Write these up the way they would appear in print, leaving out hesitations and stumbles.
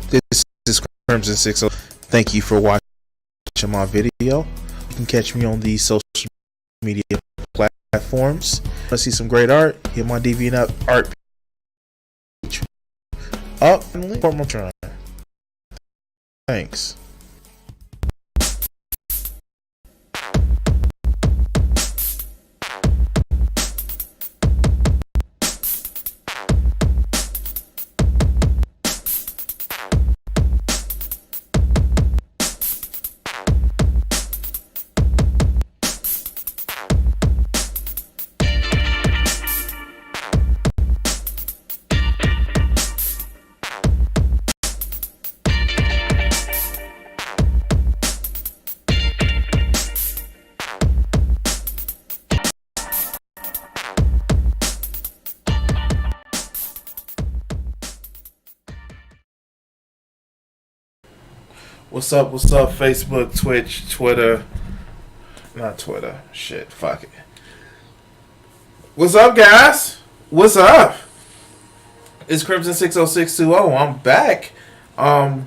This is Crimson 60. Thank you for watching my video. You can catch me on these social media platforms. Want to see some great art? Hit my DeviantArt page. Up and link for my trying. Thanks. What's up, Facebook, Twitch, Twitter. Not Twitter. Shit, fuck it. What's up, guys? What's up? It's Crimson 60620. I'm back.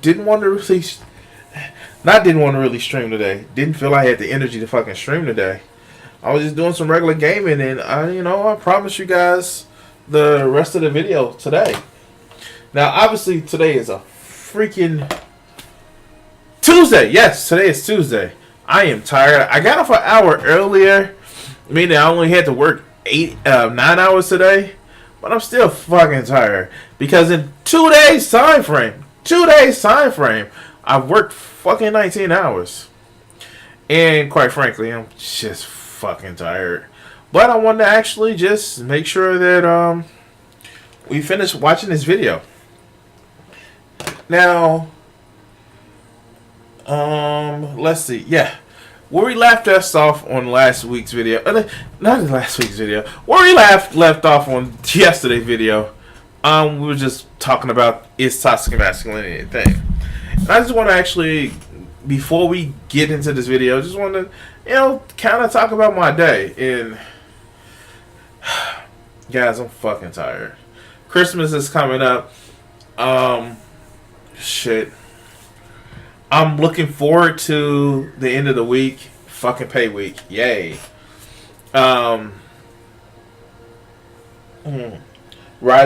Didn't want to really stream today. Didn't feel I had the energy to fucking stream today. I was just doing some regular gaming, and I promised you guys the rest of the video today. Now, obviously, today is a freaking Tuesday. Yes, today is Tuesday. I am tired. I got off an hour earlier, meaning I only had to work 9 hours today, but I'm still fucking tired because in 2 days time frame, I've worked fucking 19 hours, and quite frankly, I'm just fucking tired. But I wanted to actually just make sure that we finish watching this video. Now, let's see. Yeah, where we left us off on last week's video, not last week's video, where we left off on yesterday's video, we were just talking about is toxic masculinity a thing. And I just want to actually, before we get into this video, just want to, kind of talk about my day. And guys, I'm fucking tired. Christmas is coming up. Shit. I'm looking forward to the end of the week. Fucking pay week. Yay. Rise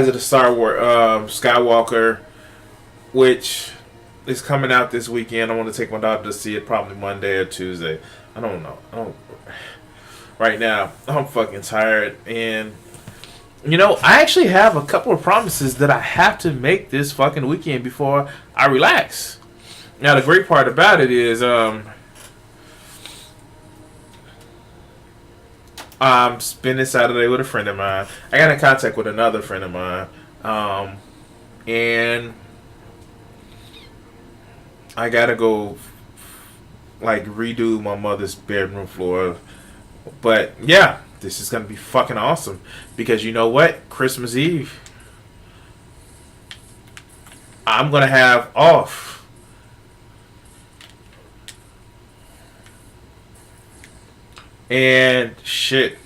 of the Skywalker, which is coming out this weekend. I want to take my daughter to see it probably Monday or Tuesday. I don't know. Right now, I'm fucking tired. And, I actually have a couple of promises that I have to make this fucking weekend before I relax. Now, the great part about it is I'm spending Saturday with a friend of mine. I got in contact with another friend of mine. And I got to go, redo my mother's bedroom floor. But, yeah, this is going to be fucking awesome. Because you know what? Christmas Eve, I'm going to have off. And shit,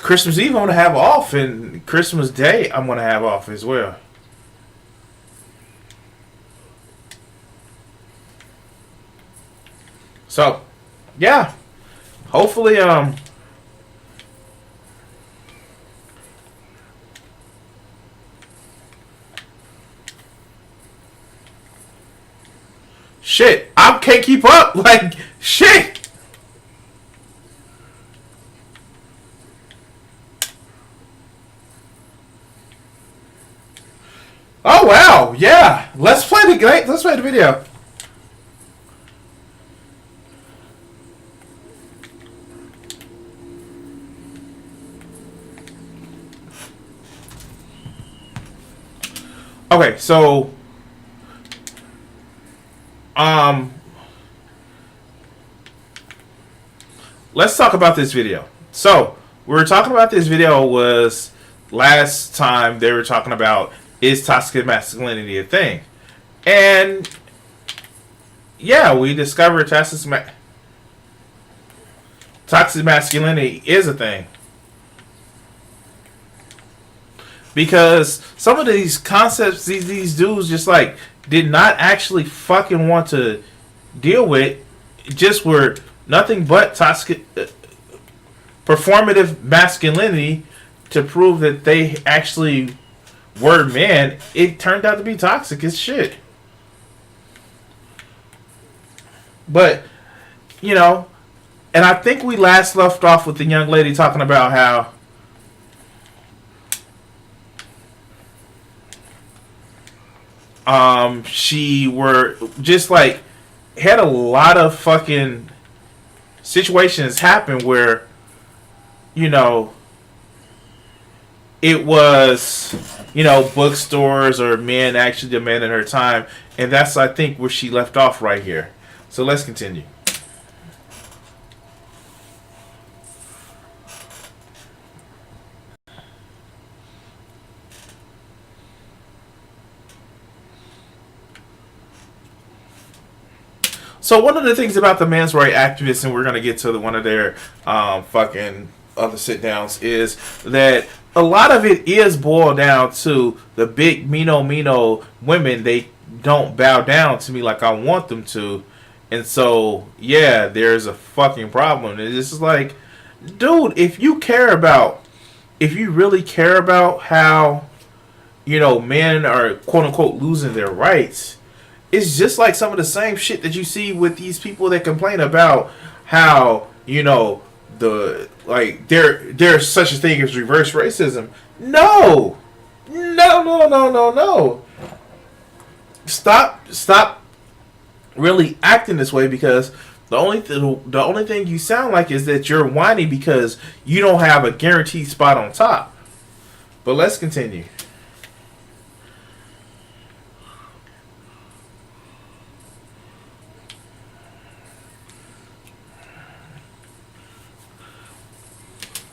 Christmas Eve I'm gonna have off, and Christmas Day I'm gonna have off as well. So, yeah. Hopefully, shit, I can't keep up. Like, shit. Oh wow, yeah. Let's play the video. Okay, so um let's talk about this video. So, we were talking about this video was last time they were talking about is toxic masculinity a thing? And yeah, we discovered toxic masculinity is a thing. Because some of these concepts these dudes just like did not actually fucking want to deal with, just were nothing but toxic performative masculinity to prove that they actually were men. It turned out to be toxic as shit. But, you know, and I think we last left off with the young lady talking about how she were just like had a lot of fucking situations happen where, you know, it was, you know, bookstores or men actually demanding her time, and that's, I think, where she left off right here. So let's continue. So one of the things about the men's rights activists, and we're going to get to one of their fucking other sit downs, is that a lot of it is boiled down to the big Mino women. They don't bow down to me like I want them to. And so, yeah, there's a fucking problem. It's just like, dude, if you really care about how, you know, men are quote unquote losing their rights, it's just like some of the same shit that you see with these people that complain about how, you know, there's such a thing as reverse racism. No. Stop really acting this way, because the only thing you sound like is that you're whining because you don't have a guaranteed spot on top. But let's continue.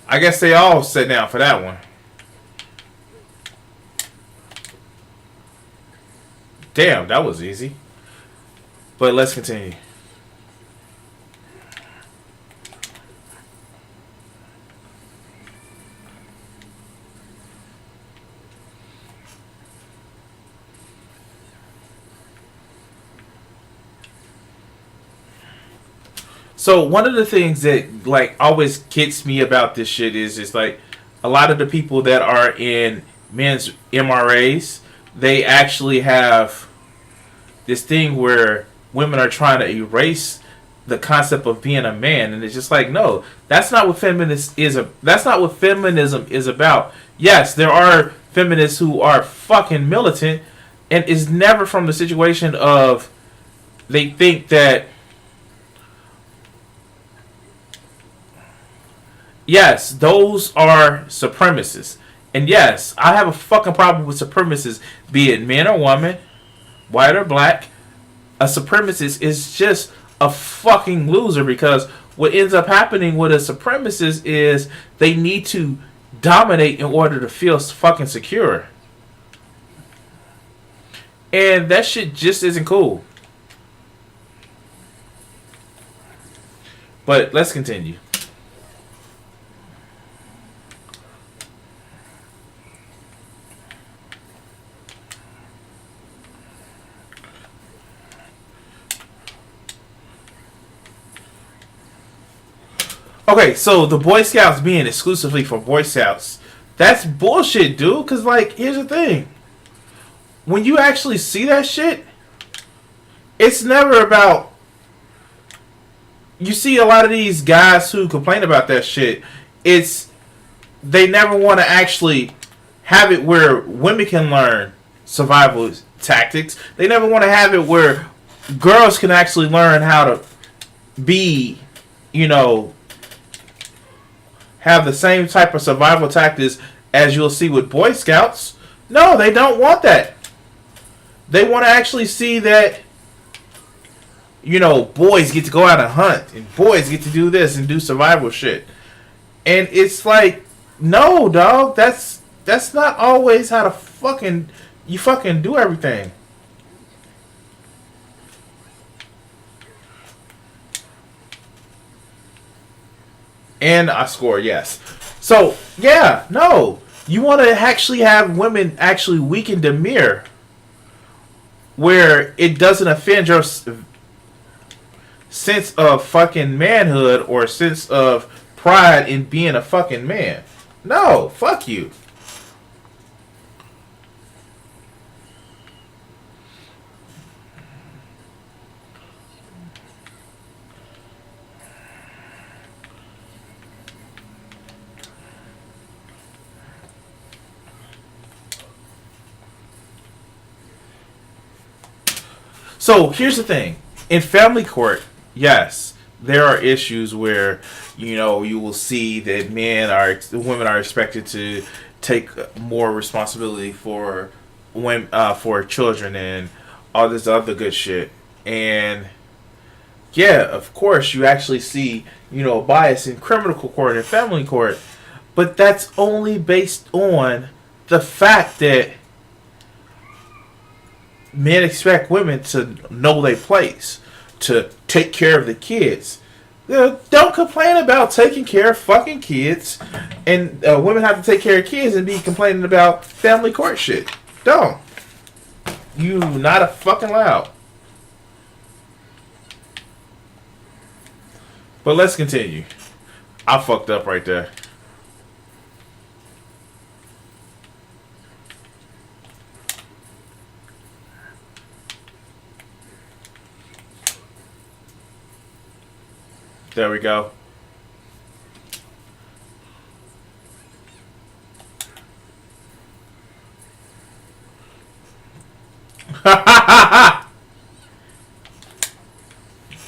I guess they all sat down for that one. Damn, that was easy. But let's continue. So one of the things that like always gets me about this shit is like a lot of the people that are in men's MRAs, they actually have this thing where women are trying to erase the concept of being a man, and it's just like, no, that's not what that's not what feminism is about. Yes, there are feminists who are fucking militant, and it's never from the situation of they think that, yes, those are supremacists. And yes, I have a fucking problem with supremacists, be it man or woman, white or black. A supremacist is just a fucking loser, because what ends up happening with a supremacist is they need to dominate in order to feel fucking secure. And that shit just isn't cool. But let's continue. Okay, so the Boy Scouts being exclusively for Boy Scouts, that's bullshit, dude. Cause like, here's the thing: when you actually see that shit, it's never about. You see a lot of these guys who complain about that shit. It's they never want to actually have it where women can learn survival tactics. They never want to have it where girls can actually learn how to be, you know, have the same type of survival tactics as you'll see with Boy Scouts. No, they don't want that. They want to actually see that, you know, boys get to go out and hunt, and boys get to do this and do survival shit. And it's like, no, dog, that's not always how you fucking do everything. And I score, yes. So, yeah, no. You want to actually have women actually weaken demeanor where it doesn't offend your sense of fucking manhood or sense of pride in being a fucking man. No, fuck you. So here's the thing. In family court, yes, there are issues where, you know, you will see that women are expected to take more responsibility for women, for children and all this other good shit. And yeah, of course, you actually see, you know, bias in criminal court and family court, but that's only based on the fact that men expect women to know their place, to take care of the kids. Don't complain about taking care of fucking kids, and women have to take care of kids and be complaining about family court shit. Don't. You not a fucking loud. But let's continue. I fucked up right there. There we go.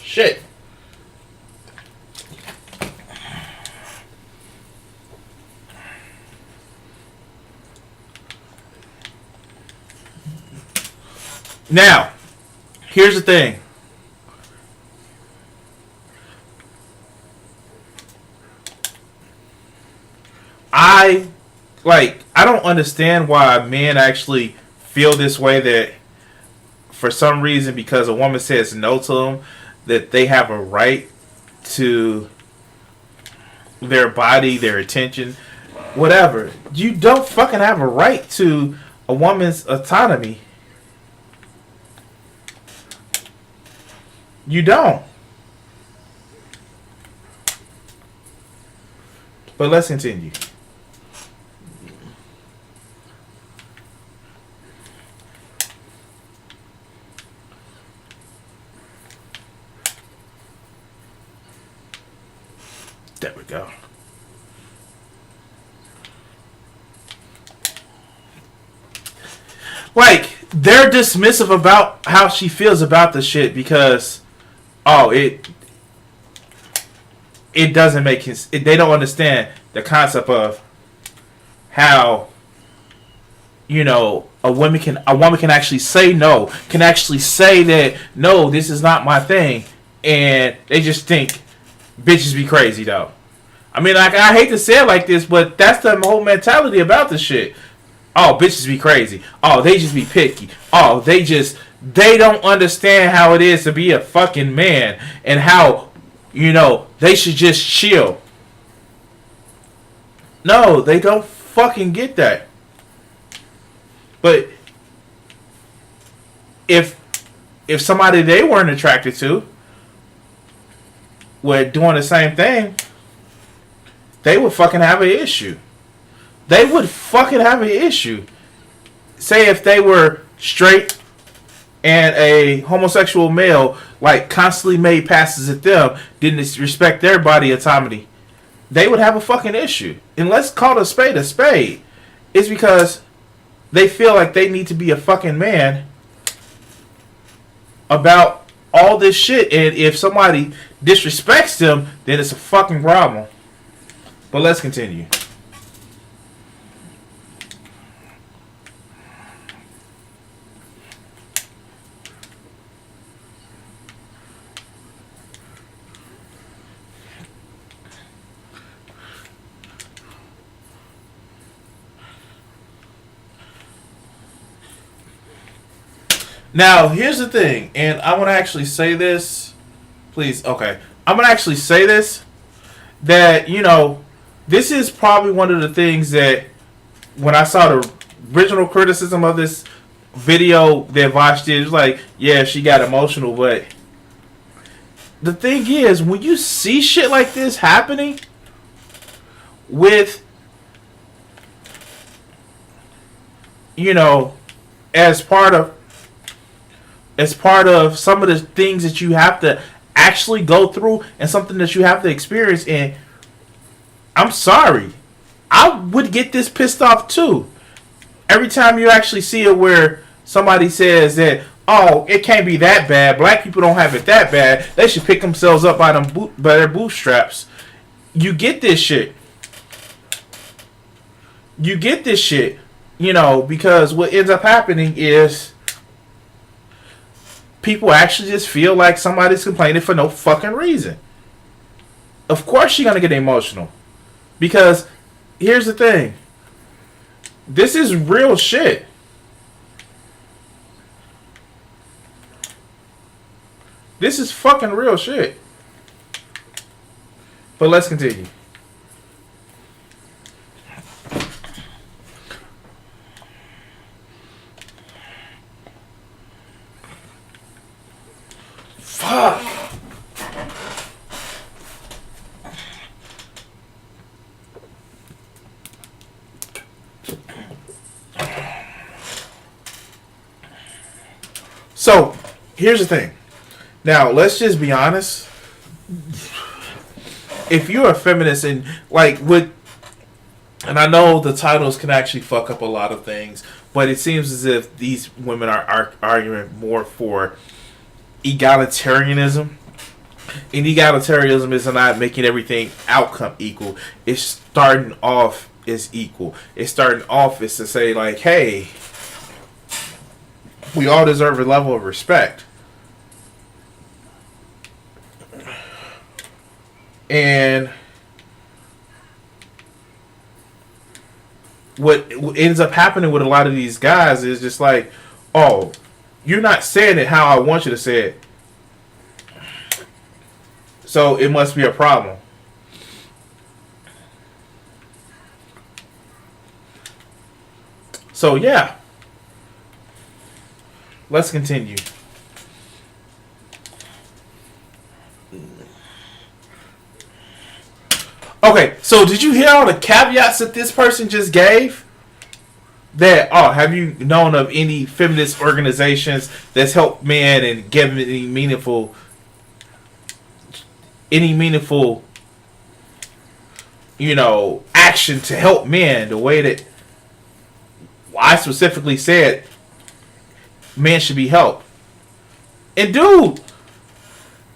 Shit. Now, here's the thing. I don't understand why men actually feel this way, that for some reason, because a woman says no to them, that they have a right to their body, their attention, whatever. You don't fucking have a right to a woman's autonomy. You don't. But let's continue. There we go. Like, they're dismissive about how she feels about the shit because, oh, it doesn't make his. They don't understand the concept of how, you know, a woman can actually say no, can actually say that no, this is not my thing, and they just think bitches be crazy though. I mean, like, I hate to say it like this, but that's the whole mentality about the shit. Oh, bitches be crazy. Oh, they just be picky. Oh, they don't understand how it is to be a fucking man and how, you know, they should just chill. No, they don't fucking get that. But if somebody they weren't attracted to were doing the same thing, they would fucking have an issue. They would fucking have an issue. Say if they were straight and a homosexual male like constantly made passes at them, didn't respect their body autonomy, they would have a fucking issue. And let's call a spade a spade. It's because they feel like they need to be a fucking man about all this shit, and if somebody disrespects them, then it's a fucking problem. But let's continue. Now, here's the thing, and I want to actually say this. Please, okay. I'm going to actually say this, that, you know, this is probably one of the things that, when I saw the original criticism of this video that Vosh did, it was like, yeah, she got emotional, but the thing is, when you see shit like this happening with, you know, as part of some of the things that you have to actually go through and something that you have to experience, and I'm sorry, I would get this pissed off too. Every time you actually see it where somebody says that, oh, it can't be that bad, black people don't have it that bad, they should pick themselves up by their bootstraps. You get this shit. You get this shit, you know, because what ends up happening is people actually just feel like somebody's complaining for no fucking reason. Of course you're going to get emotional. Because here's the thing. This is real shit. This is fucking real shit. But let's continue. Fuck. So, here's the thing. Now, let's just be honest. If you're a feminist and like with, and I know the titles can actually fuck up a lot of things, but it seems as if these women are arguing more for egalitarianism. And egalitarianism is not making everything outcome equal. It's starting off as equal. It's starting off as to say like, hey, we all deserve a level of respect. And what ends up happening with a lot of these guys is just like, oh, you're not saying it how I want you to say it, so it must be a problem. So yeah, let's continue. Okay, so did you hear all the caveats that this person just gave? That, oh, have you known of any feminist organizations that's helped men and given any meaningful, you know, action to help men the way that I specifically said men should be helped? And dude,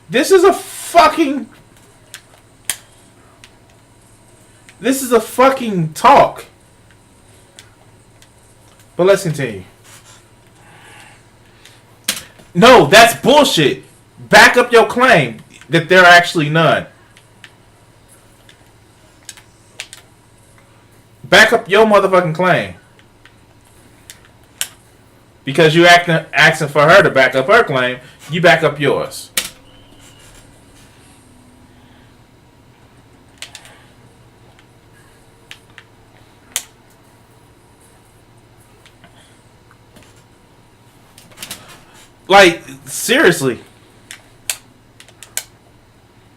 this is a fucking talk. But let's continue. No, that's bullshit. Back up your claim that there are actually none. Back up your motherfucking claim. Because you asking for her to back up her claim, you back up yours. Like, seriously.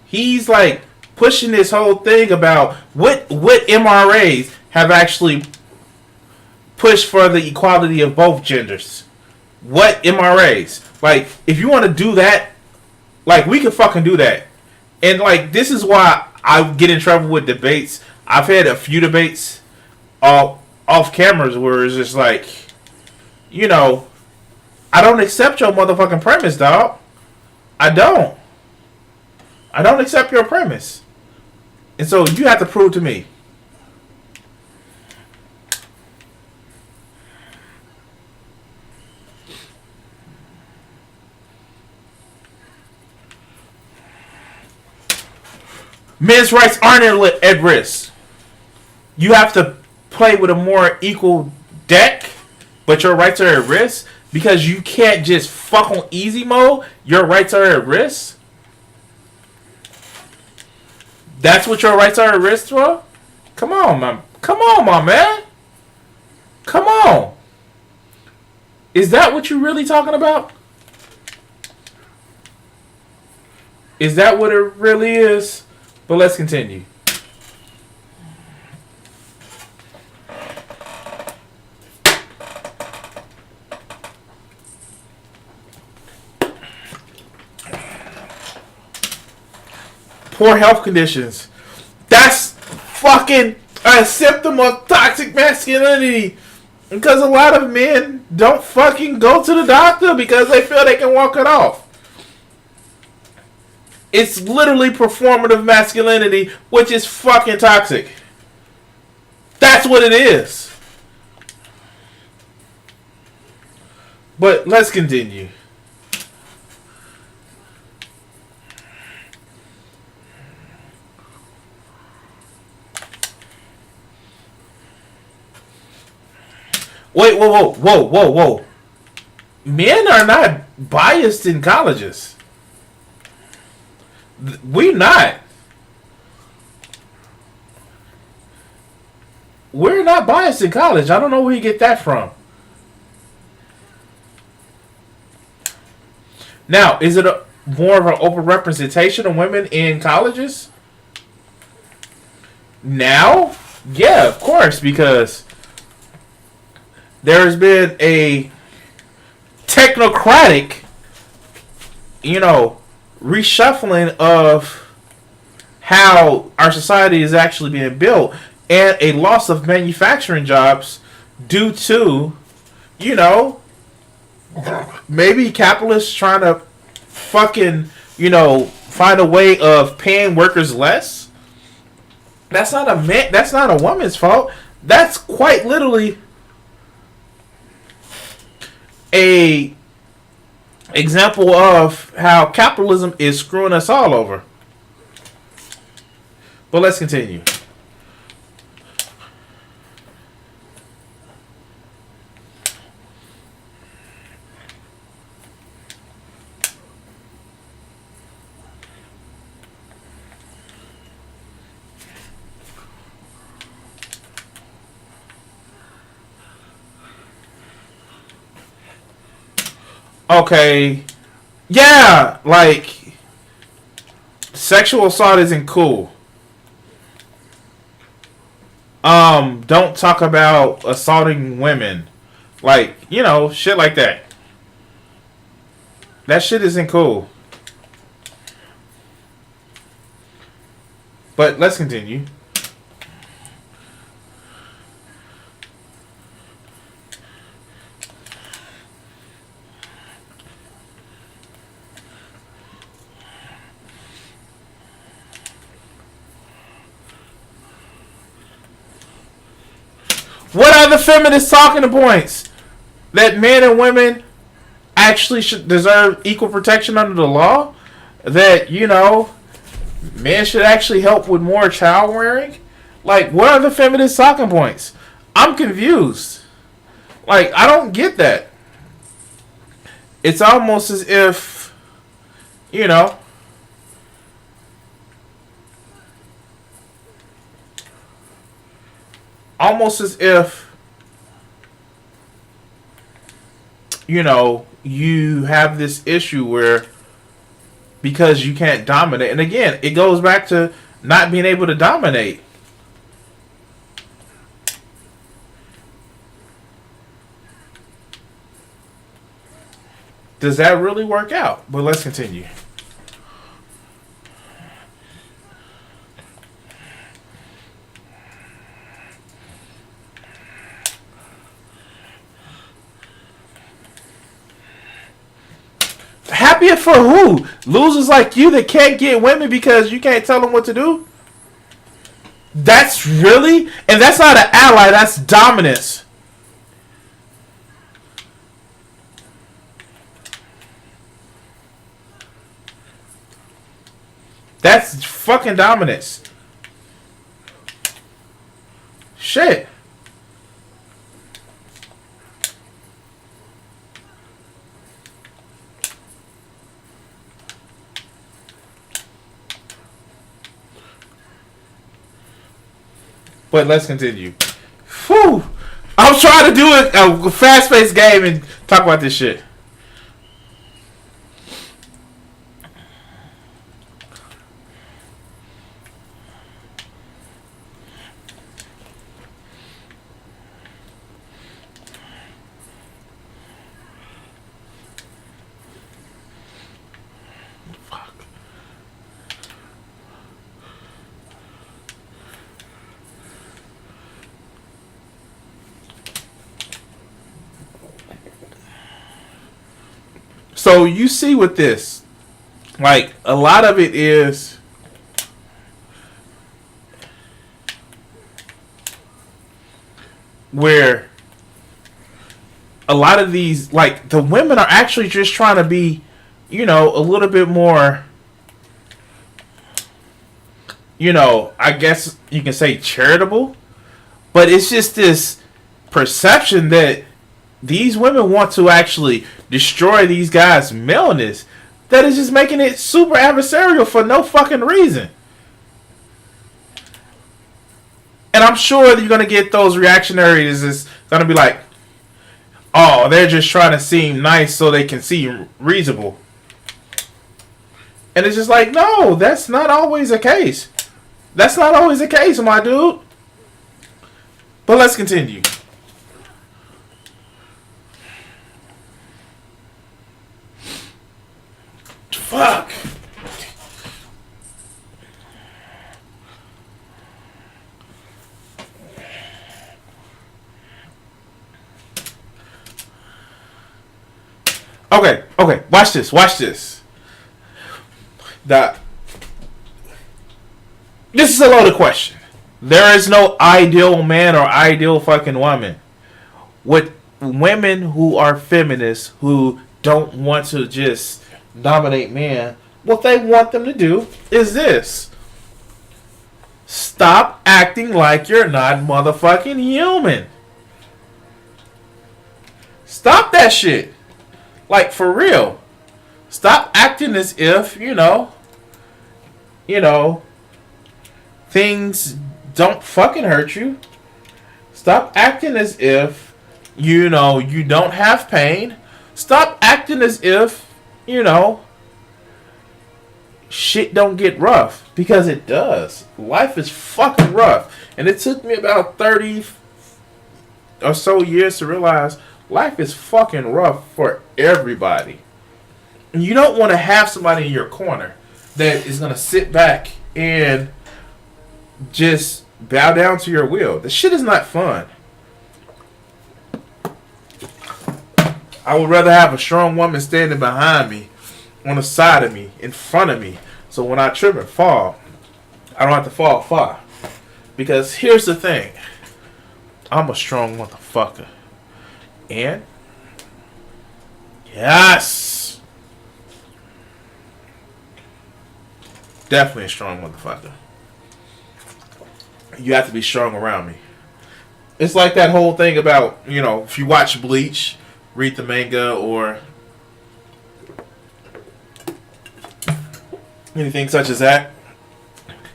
He's like pushing this whole thing about what MRAs have actually pushed for the equality of both genders. What MRAs? Like, if you want to do that, like, we can fucking do that. And, like, this is why I get in trouble with debates. I've had a few debates off cameras where it's just like, you know, I don't accept your motherfucking premise, dog. I don't accept your premise. And so you have to prove to me. Men's rights aren't at risk. You have to play with a more equal deck, but your rights are at risk because you can't just fuck on easy mode. Your rights are at risk. That's what your rights are at risk for? Come on, man. Come on, my man. Come on. Is that what you're really talking about? Is that what it really is? But let's continue. Poor health conditions. That's fucking a symptom of toxic masculinity. Because a lot of men don't fucking go to the doctor because they feel they can walk it off. It's literally performative masculinity, which is fucking toxic. That's what it is. But let's continue. Wait, whoa. Men are not biased in colleges. We're not. We're not biased in college. I don't know where you get that from. Now, is it more of an open representation of women in colleges? Now? Yeah, of course, because there's been a technocratic, reshuffling of how our society is actually being built and a loss of manufacturing jobs due to, maybe capitalists trying to fucking, find a way of paying workers less. That's not a woman's fault. That's quite literally a example of how capitalism is screwing us all over. But let's continue. Okay. Yeah, like, sexual assault isn't cool. Don't talk about assaulting women. Like, shit like that. That shit isn't cool. But let's continue. What are the feminist talking points? That men and women actually should deserve equal protection under the law? That, men should actually help with more child rearing? Like, what are the feminist talking points? I'm confused. Like, I don't get that. It's almost as if, almost as if, you have this issue where because you can't dominate. And again, it goes back to not being able to dominate. Does that really work out? But let's continue. Happier for who? Losers like you that can't get women because you can't tell them what to do? That's really? And that's not an ally, that's dominance. That's fucking dominance. Shit. But let's continue. Whew. I'm trying to do a fast-paced game and talk about this shit. So you see with this, like a lot of it is where a lot of these, like the women are actually just trying to be, you know, a little bit more, you know, I guess you can say charitable, but it's just this perception that these women want to actually destroy these guys' maleness that is just making it super adversarial for no fucking reason. And I'm sure that you're going to get those reactionaries that's going to be like, oh, they're just trying to seem nice so they can seem reasonable. And it's just like, no, that's not always the case. That's not always the case, my dude. But let's continue. Fuck. Okay, watch this. This is a loaded question. There is no ideal man or ideal fucking woman. With women who are feminists who don't want to just dominate men, what they want them to do is this. Stop acting like you're not motherfucking human. Stop that shit. Like, for real. Stop acting as if, you know, things don't fucking hurt you. Stop acting as if, you know, you don't have pain. Stop acting as if, you know, shit don't get rough. Because it does. Life is fucking rough. And it took me about 30 or so years to realize life is fucking rough for everybody. And you don't want to have somebody in your corner that is going to sit back and just bow down to your will. The shit is not fun. I would rather have a strong woman standing behind me, on the side of me, in front of me. So when I trip and fall, I don't have to fall far. Because here's the thing. I'm a strong motherfucker. And yes, definitely a strong motherfucker. You have to be strong around me. It's like that whole thing about, you know, if you watch Bleach, read the manga, or anything such as that,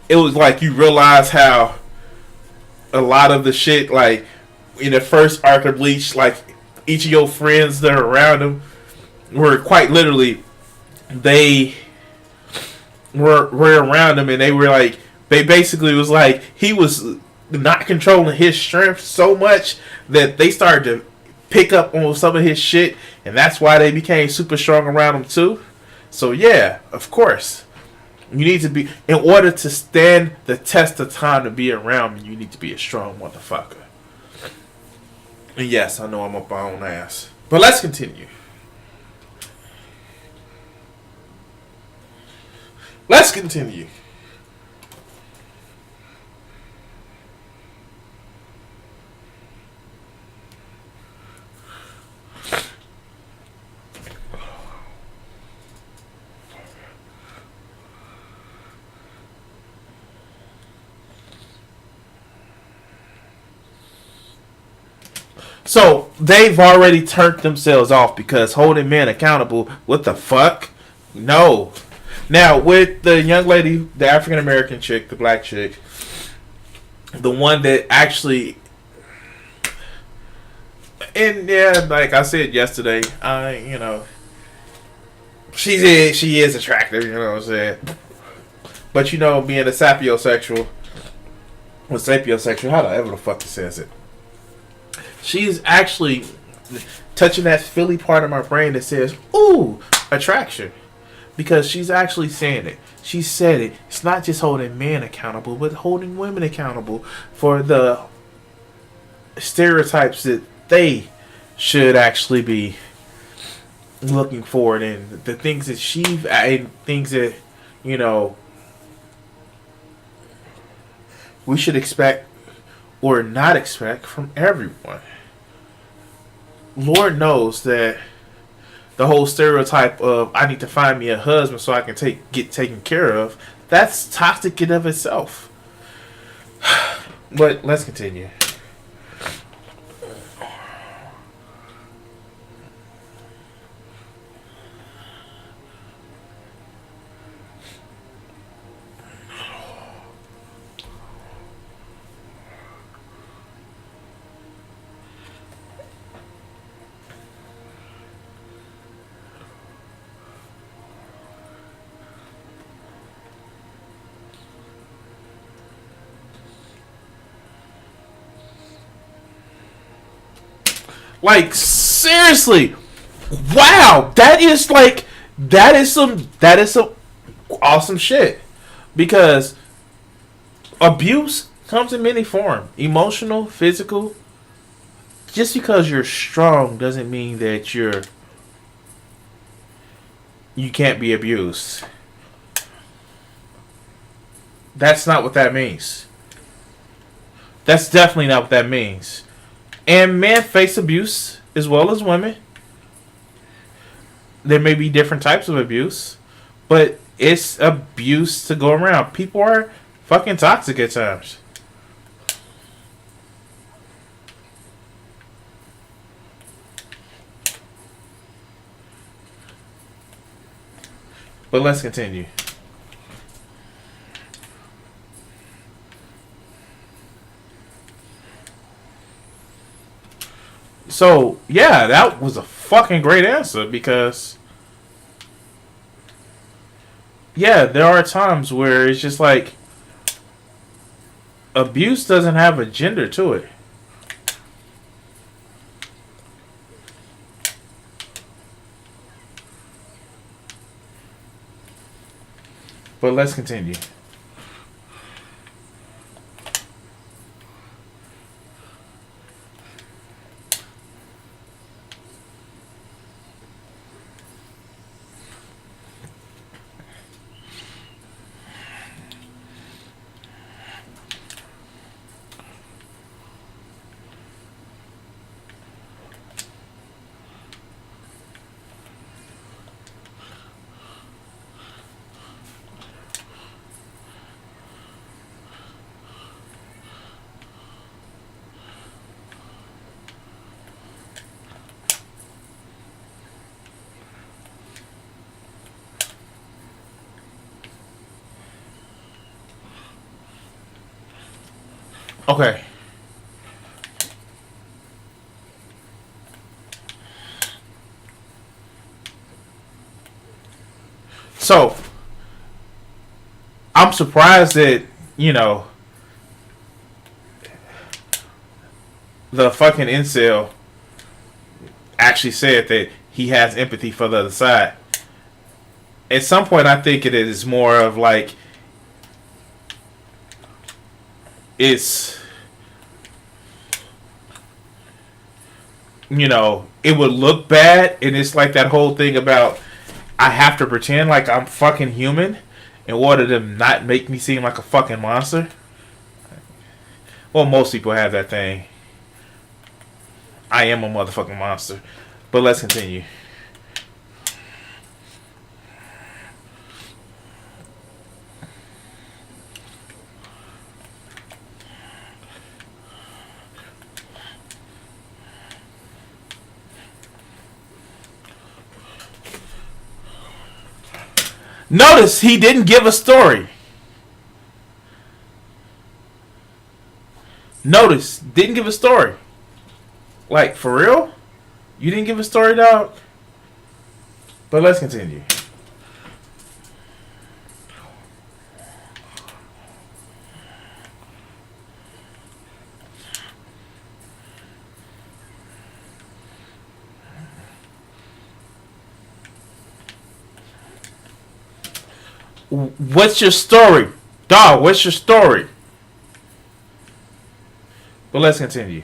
it was like you realize how a lot of the shit, like in the first arc of Bleach, like each of your friends that are around him were quite literally, they were around him and they were like They basically was like he was not controlling his strength so much that they started to pick up on some of his shit, and that's why they became super strong around him too. So yeah, of course. You need to be, in order to stand the test of time to be around me, you need to be a strong motherfucker. And yes, I know I'm up my own ass. But let's continue. Let's continue. So they've already turned themselves off because holding men accountable. What the fuck? No. Now with the young lady, the African American chick, the black chick, the one that actually, and yeah, like I said yesterday, she is attractive. You know what I'm saying? But being a sapiosexual, however the fuck it says it. She's actually touching that Philly part of my brain that says, ooh, attraction. Because she's actually saying it. She said it. It's not just holding men accountable, but holding women accountable for the stereotypes that they should actually be looking for, and the things that we should expect or not expect from everyone. Lord knows that the whole stereotype of I need to find me a husband so I can get taken care of, that's toxic in of itself. But let's continue. Like, seriously, wow, that is some awesome shit. Because abuse comes in many forms: emotional, physical. Just because you're strong doesn't mean that you can't be abused. That's not what that means. That's definitely not what that means. And men face abuse as well as women. There may be different types of abuse, but it's abuse to go around. People are fucking toxic at times. But let's continue. So, yeah, that was a fucking great answer because, yeah, there are times where it's just like abuse doesn't have a gender to it. But let's continue. Okay. So, I'm surprised that you know, the fucking incel actually said that he has empathy for the other side. At some point, I think it is more of like it's, you know, it would look bad, and it's like that whole thing about I have to pretend like I'm fucking human in order to not make me seem like a fucking monster. Well, most people have that thing. I am a motherfucking monster. But let's continue. Notice he didn't give a story. Notice, didn't give a story. Like, for real? You didn't give a story, dog? But let's continue. What's your story? Dog, what's your story? But let's continue.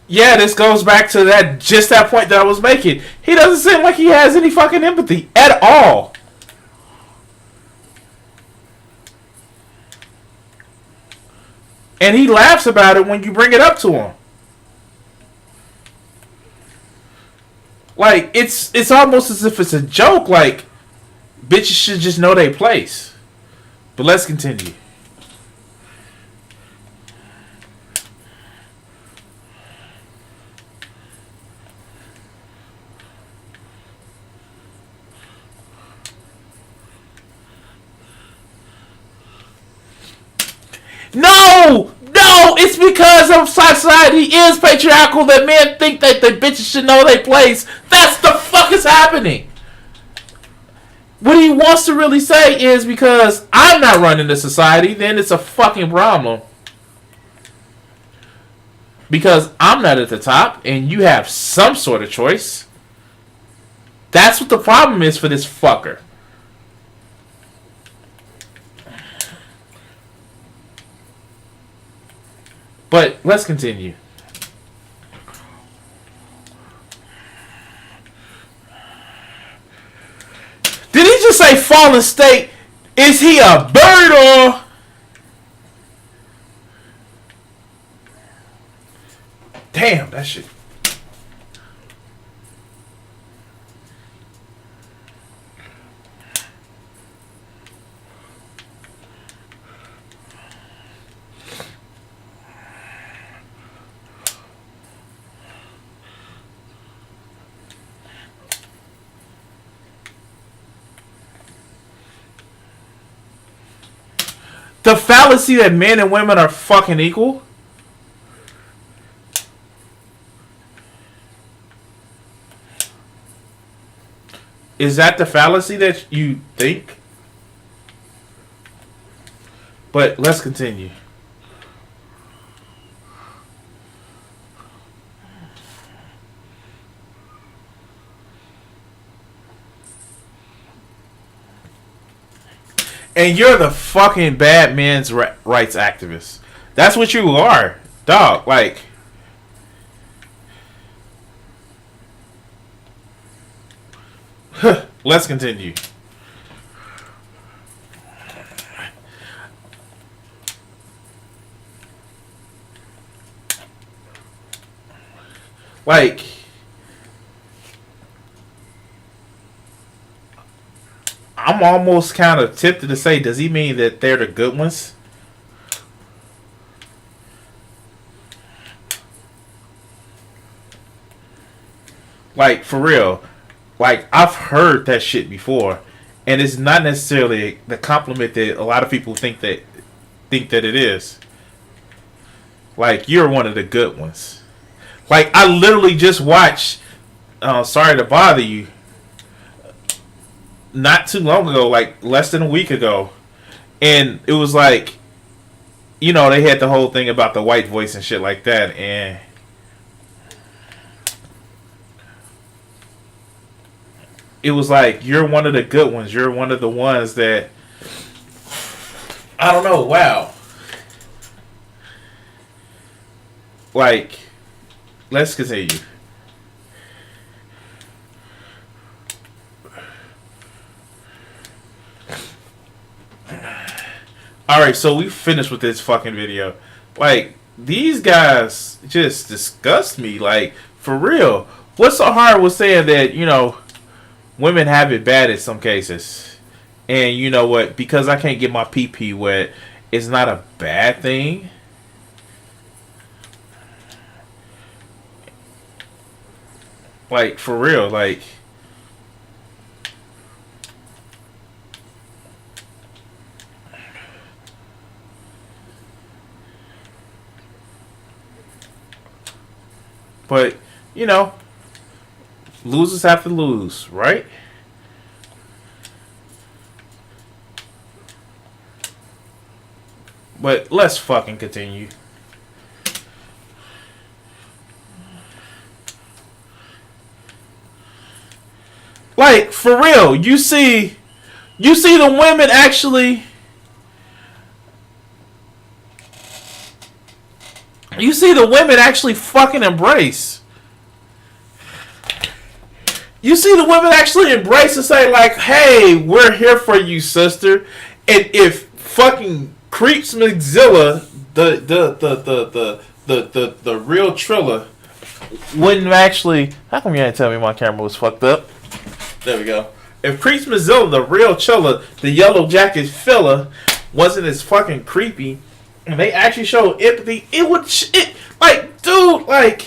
Yeah, this goes back to that point that I was making. He doesn't seem like he has any fucking empathy at all. And he laughs about it when you bring it up to him. Like, it's almost as if it's a joke, like, bitches should just know their place. But let's continue. No! No! It's because of society is patriarchal that men think that the bitches should know their place. That's the fuck is happening. What he wants to really say is because I'm not running the society, then it's a fucking problem. Because I'm not at the top and you have some sort of choice. That's what the problem is for this fucker. But let's continue. Did he just say fallen state? Is he a bird or... Damn, that shit. The fallacy that men and women are fucking equal? Is that the fallacy that you think? But let's continue. And you're the fucking bad men's rights activist. That's what you are, dog. Like, let's continue. Like, I'm almost kind of tempted to say, does he mean that they're the good ones? Like, for real. Like, I've heard that shit before, and it's not necessarily the compliment that a lot of people think that it is. Like, you're one of the good ones. Like, I literally just watched Sorry to Bother You not too long ago, like less than a week ago, and it was like, you know, they had the whole thing about the white voice and shit like that, and it was like, you're one of the good ones. You're one of the ones that, I don't know. Wow. Like, let's continue. Alright, so we finished with this fucking video. Like, these guys just disgust me. Like, for real. What's so hard with saying that, you know, women have it bad in some cases? And you know what? Because I can't get my pee-pee wet, it's not a bad thing. Like, for real. Like, but, you know, losers have to lose, right? But let's fucking continue. Like, for real, you see the women actually, fucking embrace. You see the women actually embrace and say like, "Hey, we're here for you, sister." And if fucking Creeps McZilla, the real Trilla, wouldn't actually, how come you didn't tell me my camera was fucked up? There we go. If Creeps Mozilla, the real Chilla, the yellow jacket filler, wasn't as fucking creepy, and they actually showed empathy, it would, like, dude, like,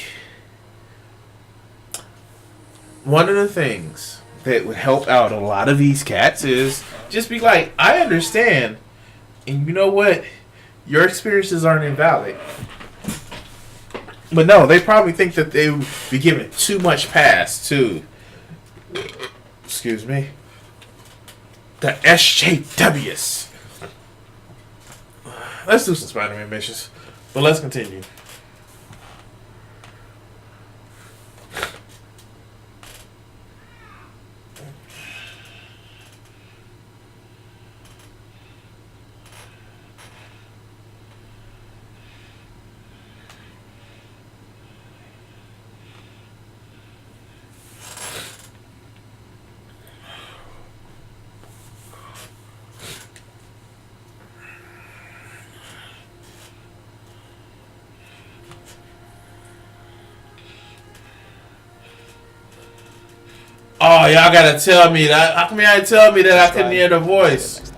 one of the things that would help out a lot of these cats is just be like, I understand, and you know what, your experiences aren't invalid. But no, they probably think that they would be given too much pass to, excuse me, the SJWs. Let's do some Spider-Man missions, but let's continue. Oh, y'all gotta tell me that. How come y'all tell me that I couldn't hear the voice?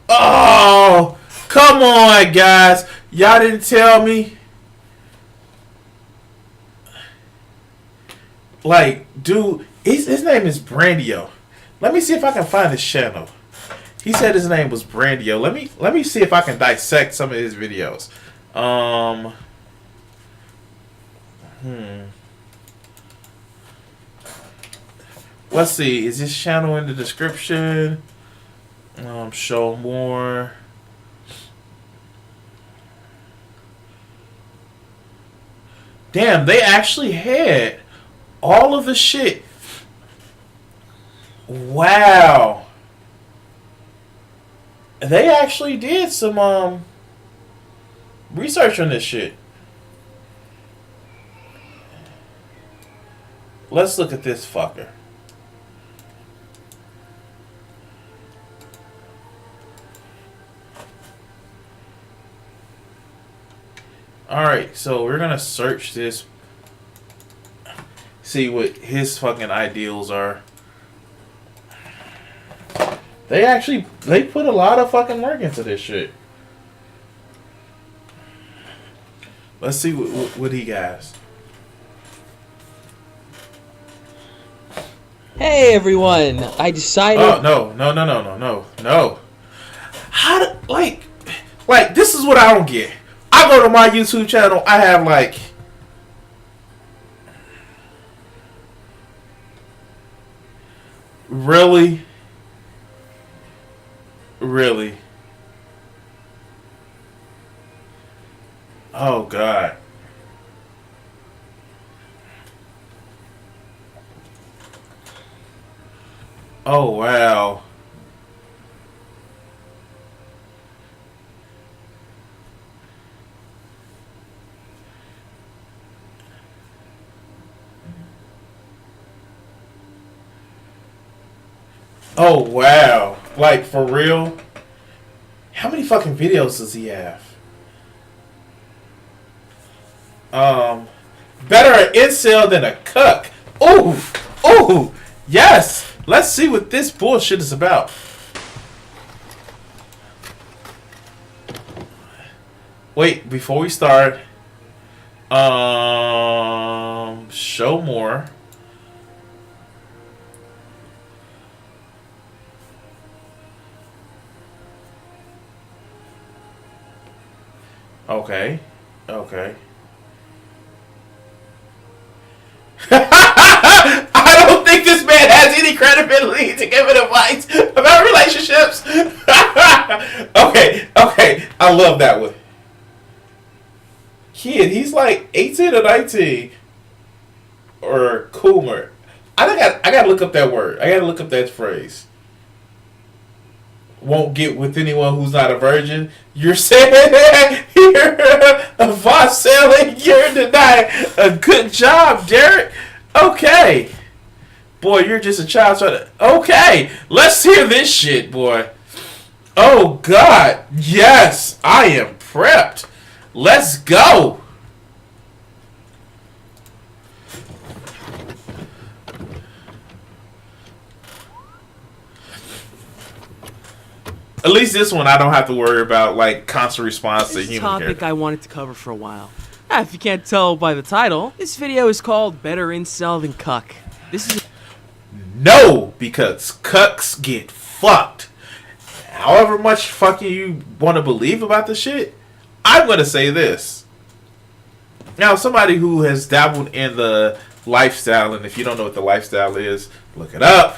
Oh, come on, guys. Y'all didn't tell me. Like, dude, his name is Brandio. Let me see if I can find his channel. He said his name was Brandio. Let me see if I can dissect some of his videos. Let's see. Is his channel in the description? Show more. Damn, they actually had all of the shit. Wow. They actually did some research on this shit. Let's look at this fucker. Alright, so we're gonna search this. See what his fucking ideals are. They put a lot of fucking work into this shit. Let's see what he got. Hey everyone! I decided. Oh no! How do, like this is what I don't get. I go to my YouTube channel. I have like really. Oh God. Oh wow. Oh wow. Like for real? How many fucking videos does he have? Better an incel than a cuck. Ooh, yes. Let's see what this bullshit is about. Wait, before we start, show more. Okay. I don't think this man has any credibility to give advice about relationships. Okay. I love that one. Kid, he's like 18 or 19. Or cooler. I gotta look up that word. I gotta look up that phrase. Won't get with anyone who's not a virgin. You're saying you're a boss selling, you're denying. A good job, Derek. Okay. Boy, you're just a child trying to. Okay. Let's hear this shit, boy. Oh, God. Yes. I am prepped. Let's go. At least this one I don't have to worry about like constant response to human topic character. I wanted to cover for a while. If you can't tell by the title, this video is called Better Incel Than Cuck. This is No, because cucks get fucked. However much fucking you want to believe about the shit, I'm gonna say this. Now, somebody who has dabbled in the lifestyle, and if you don't know what the lifestyle is, look it up.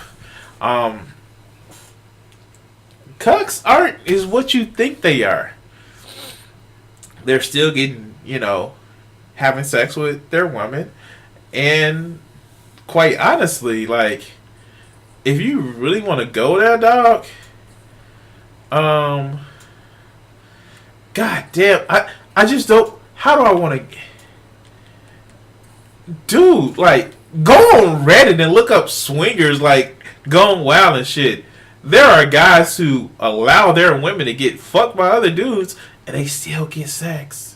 Cucks aren't is what you think they are. They're still getting, having sex with their woman. And quite honestly, like, if you really want to go there, dog, God damn, I just don't, how do I want to, dude, like, go on Reddit and look up swingers, like, going wild and shit. There are guys who allow their women to get fucked by other dudes and they still get sex.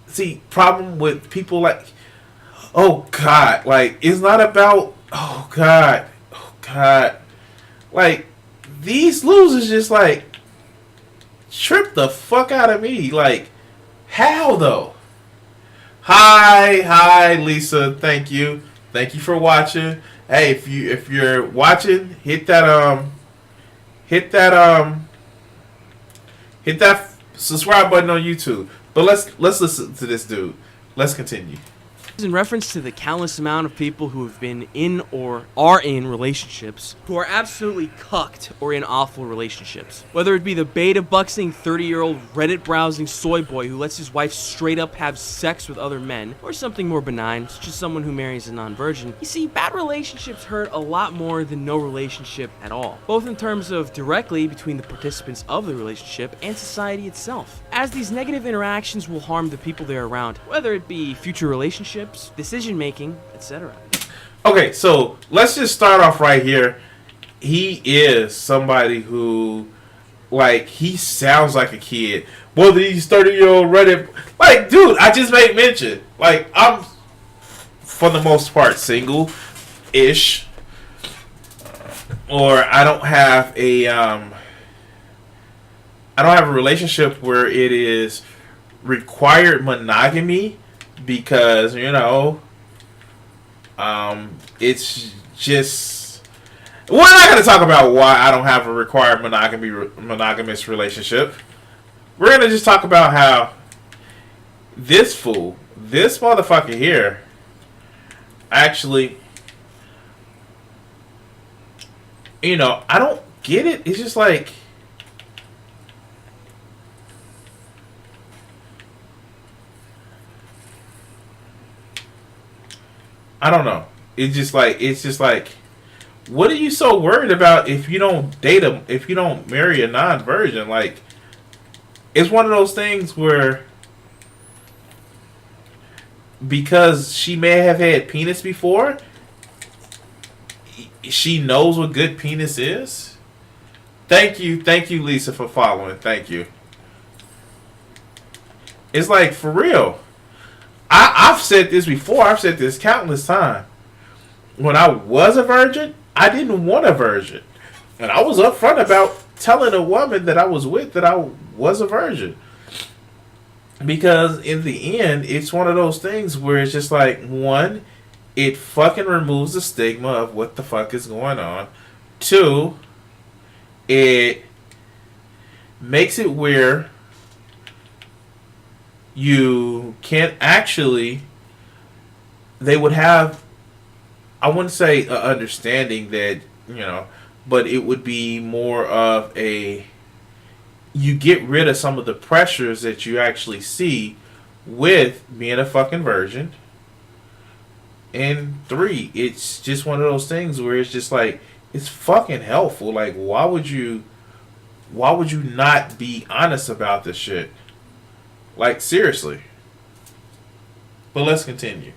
See, problem with people like, oh God, like, it's not about, oh God. Like, these losers just like trip the fuck out of me. Like, how though? Hi, Lisa. Thank you for watching. Hey, if you're watching, hit that subscribe button on YouTube. But let's listen to this dude. Let's continue. in reference to the countless amount of people who have been in or are in relationships who are absolutely cucked or in awful relationships. Whether it be the beta-buxing 30-year-old Reddit-browsing soy boy who lets his wife straight up have sex with other men, or something more benign, such as someone who marries a non-virgin. You see, bad relationships hurt a lot more than no relationship at all, both in terms of directly between the participants of the relationship and society itself, as these negative interactions will harm the people they're around, whether it be future relationships, decision-making, etc. Okay, so let's just start off right here. He is somebody who, like, he sounds like a kid. Well, these 30-year-old Reddit, like, dude, I just made mention. Like, I'm, for the most part, single-ish. Or I don't have a relationship where it is required monogamy because, it's just. We're not going to talk about why I don't have a required monogamous relationship. We're going to just talk about how this fool, this motherfucker here, actually, I don't get it. It's just like, I don't know. It's just like, what are you so worried about if you don't date him, if you don't marry a non-virgin? Like, it's one of those things where, because she may have had penis before, she knows what good penis is. Thank you, Lisa, for following. Thank you. It's like, for real. I've said this before. I've said this countless times. When I was a virgin, I didn't want a virgin. And I was upfront about telling a woman that I was with that I was a virgin. Because in the end, it's one of those things where it's just like, one, it fucking removes the stigma of what the fuck is going on. Two, it makes it where you can't actually, they would have, I wouldn't say an understanding that, but it would be more of a, you get rid of some of the pressures that you actually see with being a fucking virgin. And three, it's just one of those things where it's just like, it's fucking helpful. Like, why would you not be honest about this shit? Like, seriously. But let's continue.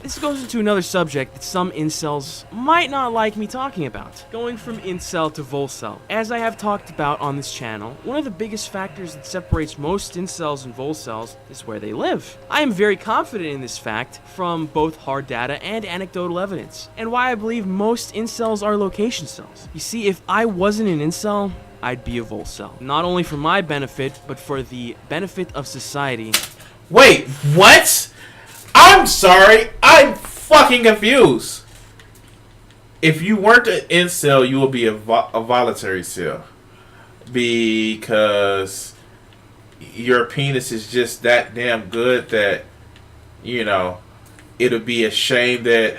This goes into another subject that some incels might not like me talking about. Going from incel to volcel. As I have talked about on this channel, one of the biggest factors that separates most incels and volcels is where they live. I am very confident in this fact from both hard data and anecdotal evidence, and why I believe most incels are location cells. You see, if I wasn't an incel, I'd be a volcel. Not only for my benefit, but for the benefit of society. Wait, what? I'm sorry, I'm fucking confused. If you weren't an incel, you would be a voluntary cell. Because your penis is just that damn good that, it'll be a shame that,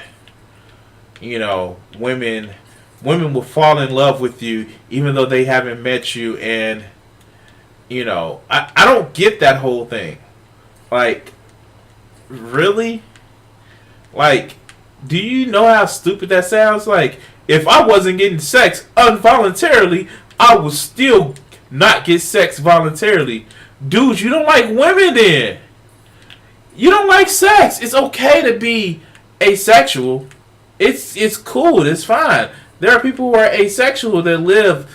women will fall in love with you even though they haven't met you. And, I don't get that whole thing. Like, really? Like, do you know how stupid that sounds? Like, if I wasn't getting sex involuntarily, I would still not get sex voluntarily. Dude, you don't like women then. You don't like sex. It's okay to be asexual. It's cool. It's fine. There are people who are asexual that live,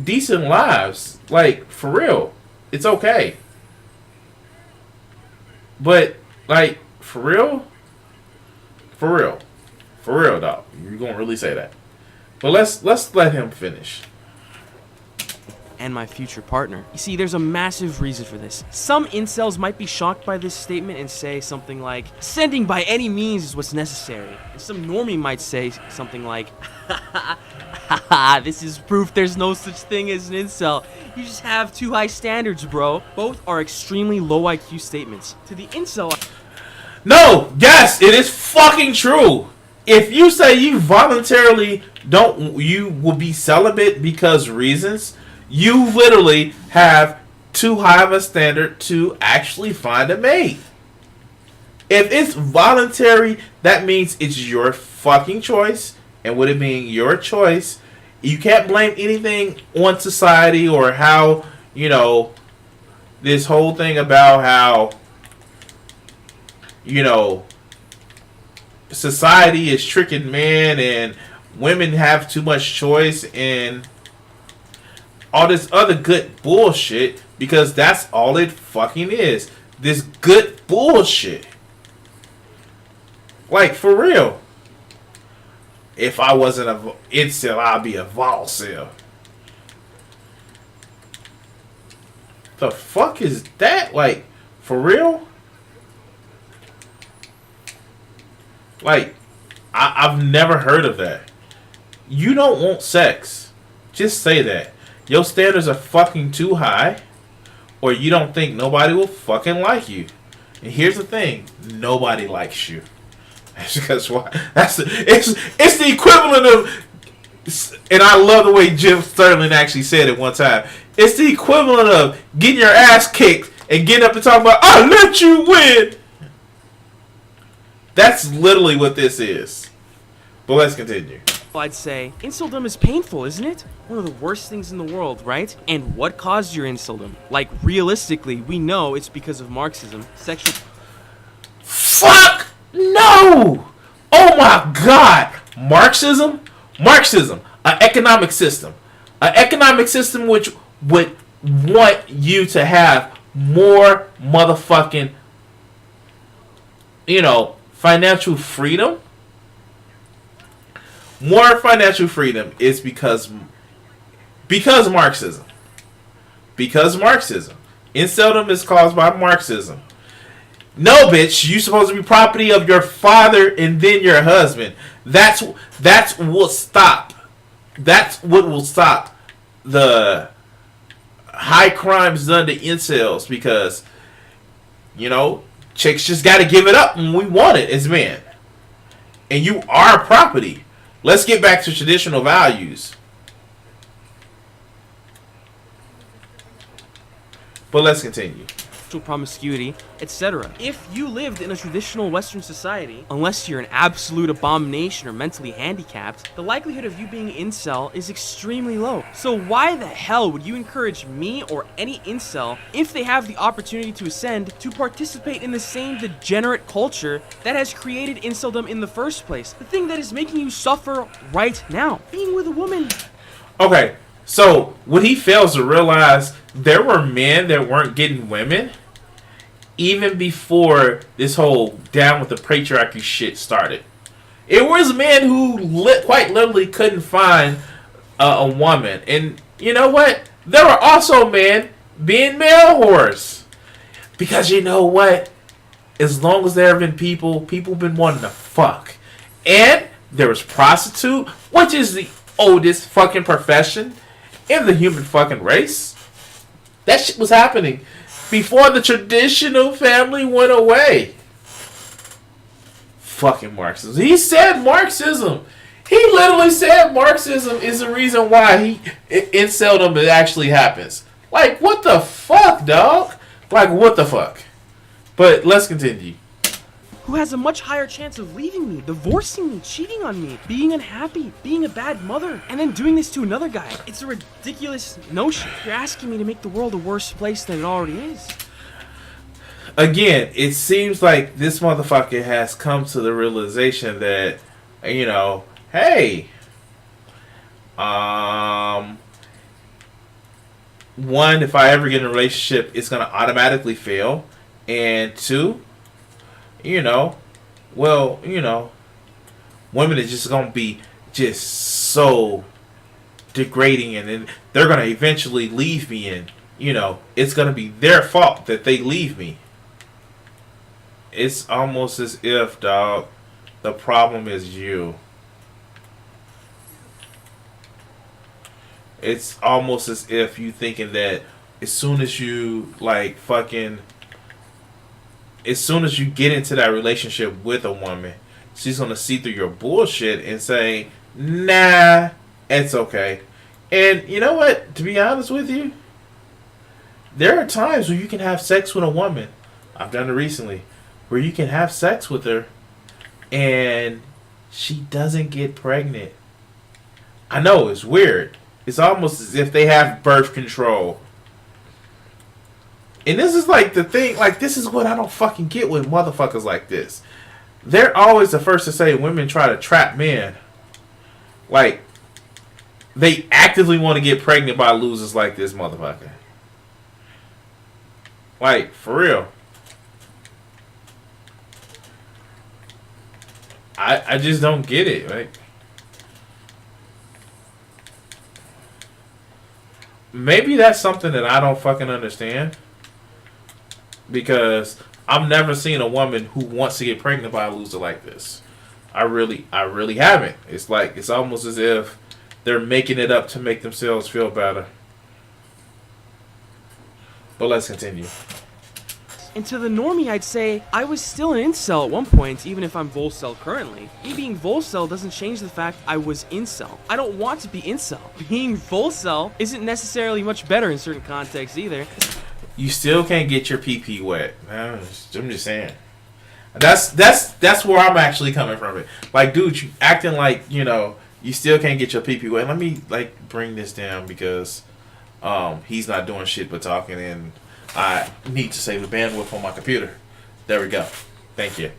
decent lives. Like, for real. It's okay. But, like, for real? For real, dog. You're gonna really say that. But let's let him finish. And my future partner. You see, there's a massive reason for this. Some incels might be shocked by this statement and say something like, sending by any means is what's necessary. And some normie might say something like, this is proof there's no such thing as an incel. You just have too high standards, bro. Both are extremely low IQ statements. To the incel... No! Yes! It is fucking true! If you say you voluntarily you will be celibate because reasons, you literally have too high of a standard to actually find a mate. If it's voluntary, that means it's your fucking choice. And with it being your choice, you can't blame anything on society or how, this whole thing about how, society is tricking men and women have too much choice and all this other good bullshit, because that's all it fucking is. This good bullshit. Like, for real. If I wasn't a incel, I'd be a volcel. The fuck is that? Like, for real? Like, I've never heard of that. You don't want sex. Just say that. Your standards are fucking too high, or you don't think nobody will fucking like you. And here's the thing: nobody likes you. That's why. It's the equivalent of, and I love the way Jim Sterling actually said it one time. It's the equivalent of getting your ass kicked and getting up and talking about, "I let you win." That's literally what this is. But let's continue. I'd say inceldom is painful, isn't it? One of the worst things in the world, right? And what caused your inceldom? Like, realistically, we know it's because of Marxism, sexual... Fuck no! Oh my god! Marxism? Marxism. An economic system. An economic system which would want you to have more motherfucking, financial freedom. More financial freedom is because Marxism. Because Marxism. Inceldom is caused by Marxism. No, bitch, you supposed to be property of your father and then your husband. That's what stop. That's what will stop the high crimes done to incels, because chicks just got to give it up when we want it as men. And you are property. Let's get back to traditional values. But let's continue. Promiscuity, etc. If you lived in a traditional Western society, unless you're an absolute abomination or mentally handicapped, the likelihood of you being incel is extremely low. So why the hell would you encourage me or any incel, if they have the opportunity to ascend, to participate in the same degenerate culture that has created inceldom in the first place? The thing that is making you suffer right now, being with a woman. Okay, so what he fails to realize, there were men that weren't getting women even before this whole down with the patriarchy shit started. It was men who quite literally couldn't find a woman. And you know what? There were also men being male whores. Because you know what? As long as there have been people been wanting to fuck. And there was prostitute, which is the oldest fucking profession in the human fucking race. That shit was happening before the traditional family went away. Fucking Marxism. He said Marxism. He literally said Marxism is the reason why inceldom actually happens. Like, what the fuck, dog? Like, what the fuck? But let's continue. Who has a much higher chance of leaving me, divorcing me, cheating on me, being unhappy, being a bad mother, and then doing this to another guy. It's a ridiculous notion. You're asking me to make the world a worse place than it already is. Again, it seems like this motherfucker has come to the realization that, hey, one, if I ever get in a relationship, it's going to automatically fail. And two, women are just going to be just so degrading, and then they're going to eventually leave me, and, it's going to be their fault that they leave me. It's almost as if, dog, the problem is you. It's almost as if you thinking that as soon as you, as soon as you get into that relationship with a woman, she's going to see through your bullshit and say, nah, it's okay. And you know what? To be honest with you, there are times where you can have sex with a woman. I've done it recently. Where you can have sex with her and she doesn't get pregnant. I know, it's weird. It's almost as if they have birth control. And this is like the thing, this is what I don't fucking get with motherfuckers like this. They're always the first to say women try to trap men. They actively want to get pregnant by losers like this motherfucker. For real. I just don't get it, maybe that's something that I don't fucking understand. Because I've never seen a woman who wants to get pregnant by a loser like this. I really haven't. It's like, it's almost as if they're making it up to make themselves feel better. But let's continue. And to the normie, I'd say I was still an incel at one point, even if I'm Volcel currently. Me being Volcel doesn't change the fact I was incel. I don't want to be incel. Being Volcel isn't necessarily much better in certain contexts either. You still can't get your pee wet. I'm just saying. That's where I'm actually coming from it. Like, dude, you acting like, you know, you still can't get your pee wet. Let me, like, bring this down because he's not doing shit but talking, and I need to save the bandwidth on my computer. There we go. Thank you.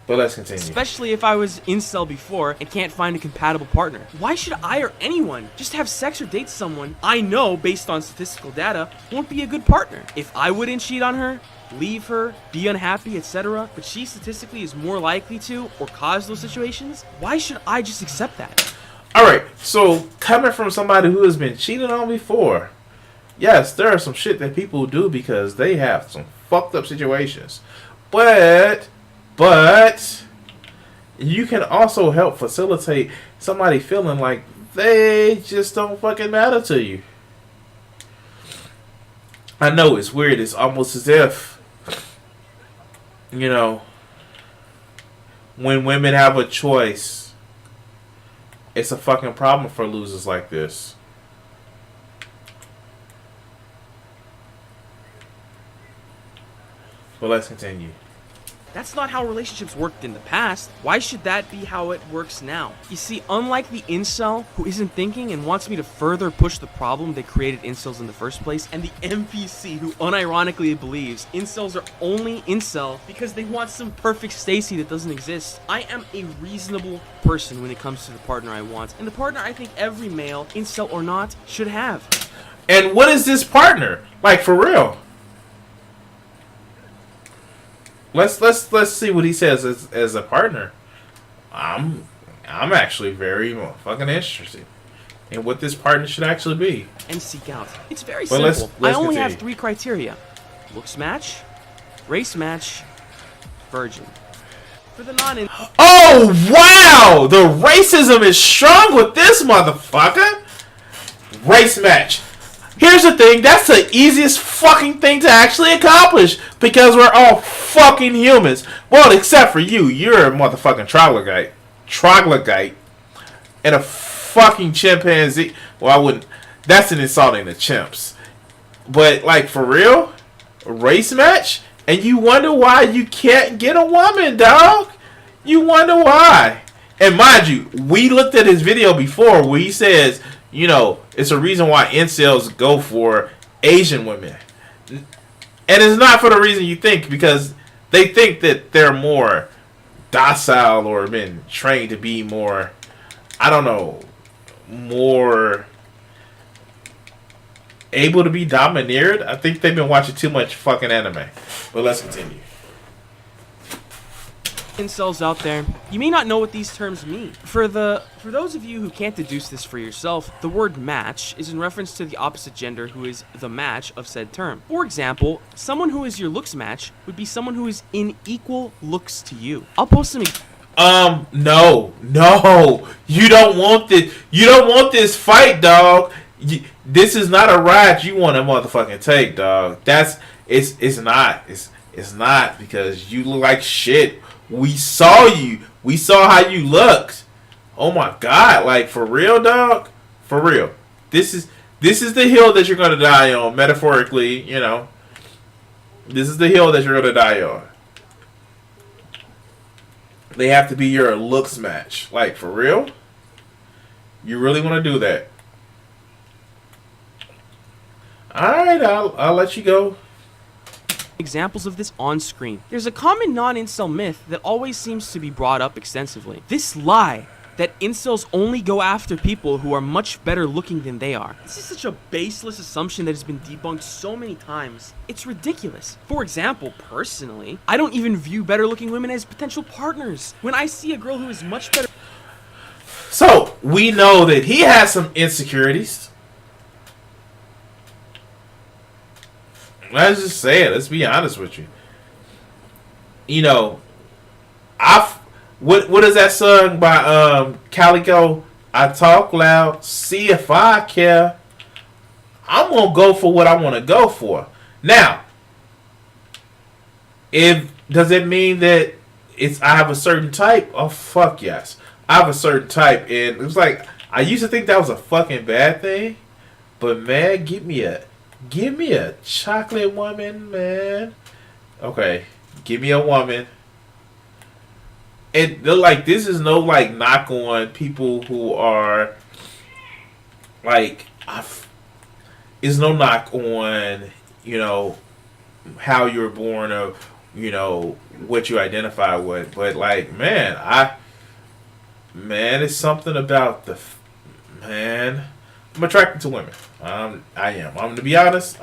But let's continue. Especially if I was incel before and can't find a compatible partner. Why should I or anyone just have sex or date someone I know, based on statistical data, won't be a good partner? If I wouldn't cheat on her, leave her, be unhappy, etc., but she statistically is more likely to or cause those situations, why should I just accept that? Alright, so coming from somebody who has been cheated on before, yes, there are some shit that people do because they have some fucked up situations. But you can also help facilitate somebody feeling like they just don't fucking matter to you. I know it's weird. It's almost as if, you know, when women have a choice, it's a fucking problem for losers like this. But let's continue. That's not how relationships worked in the past. Why should that be how it works now? You see, unlike the incel who isn't thinking and wants me to further push the problem that created incels in the first place, and the NPC who unironically believes incels are only incel because they want some perfect Stacy that doesn't exist, I am a reasonable person when it comes to the partner I want, and the partner I think every male, incel or not, should have. And what is this partner? Like, for real? Let's see what he says as a partner. I'm actually very fucking interested in what this partner should actually be. And seek out. It's very But simple. let's I only continue. have 3 criteria: looks match, race match, virgin. For the non. Oh wow! The racism is strong with this motherfucker. Race match. Here's the thing, that's the easiest fucking thing to actually accomplish because we're all fucking humans. Well, except for you. You're a motherfucking troglodyte, and a fucking chimpanzee. Well, I wouldn't. That's an insulting to chimps. But, like, for real? A race match? And you wonder why you can't get a woman, dog? You wonder why. And mind you, we looked at his video before where he says, you know, it's a reason why incels go for Asian women. And it's not for the reason you think, because they think that they're more docile or been trained to be more, I don't know, more able to be domineered. I think they've been watching too much fucking anime. But let's continue. Incels out there, you may not know what these terms mean. For those of you who can't deduce this for yourself, the word match is in reference to the opposite gender who is the match of said term. For example, someone who is your looks match would be someone who is in equal looks to you. I'll post some. No, you don't want this. You don't want this fight, dog. This is not a ride you want to motherfucking take, dog. It's not because you look like shit. We saw you. We saw how you looked. Oh my god, like for real, dog? For real. This is the hill that you're gonna die on, metaphorically, you know. This is the hill that you're gonna die on. They have to be your looks match. Like, for real? You really want to do that? Alright, I'll let you go. Examples of this on screen. There's a common non-incel myth that always seems to be brought up extensively. This lie that incels only go after people who are much better looking than they are. This is such a baseless assumption that has been debunked so many times. It's ridiculous. For example, personally, I don't even view better looking women as potential partners. When I see a girl who is much better... So we know that he has some insecurities. Let's just say it. Let's be honest with you. You know, what is that song by Calico? I talk loud, see if I care. I'm gonna go for what I want to go for. Now, does it mean that I have a certain type? Oh fuck yes, I have a certain type, and it was like I used to think that was a fucking bad thing, but man, give me a chocolate woman, man. Okay, give me a woman. And like this is no like knock on people who are like it's no knock on, you know, how you were born or, you know, what you identify with. But like, man, it's something about man. I'm attracted to women. I am. I'm to be honest.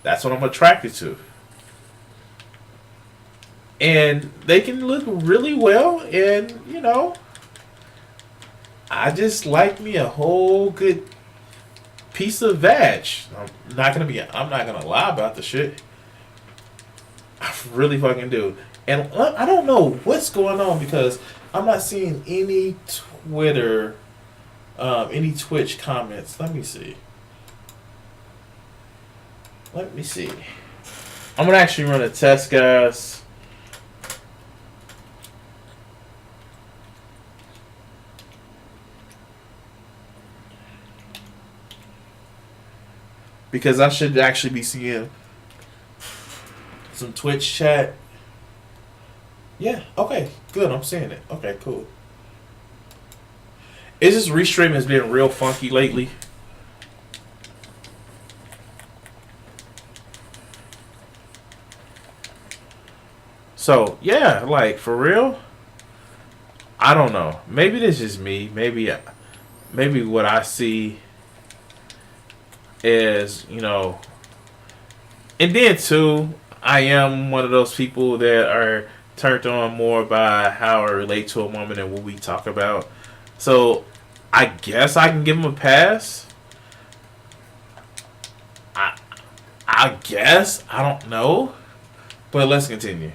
That's what I'm attracted to. And they can look really well, and you know, I just like me a whole good piece of veg. I'm not gonna lie about the shit. I really fucking do. And I don't know what's going on because I'm not seeing any Twitter, any Twitch comments. Let me see. I'm gonna actually run a test, guys. Because I should actually be seeing some Twitch chat. Yeah, okay, good. I'm seeing it. Okay, cool. It's just Restream has been real funky lately. So, yeah, like, for real? I don't know. Maybe this is me. Maybe what I see is, you know, and then too, I am one of those people that are turned on more by how I relate to a woman and what we talk about. So I guess I can give him a pass. I guess. I don't know. But let's continue.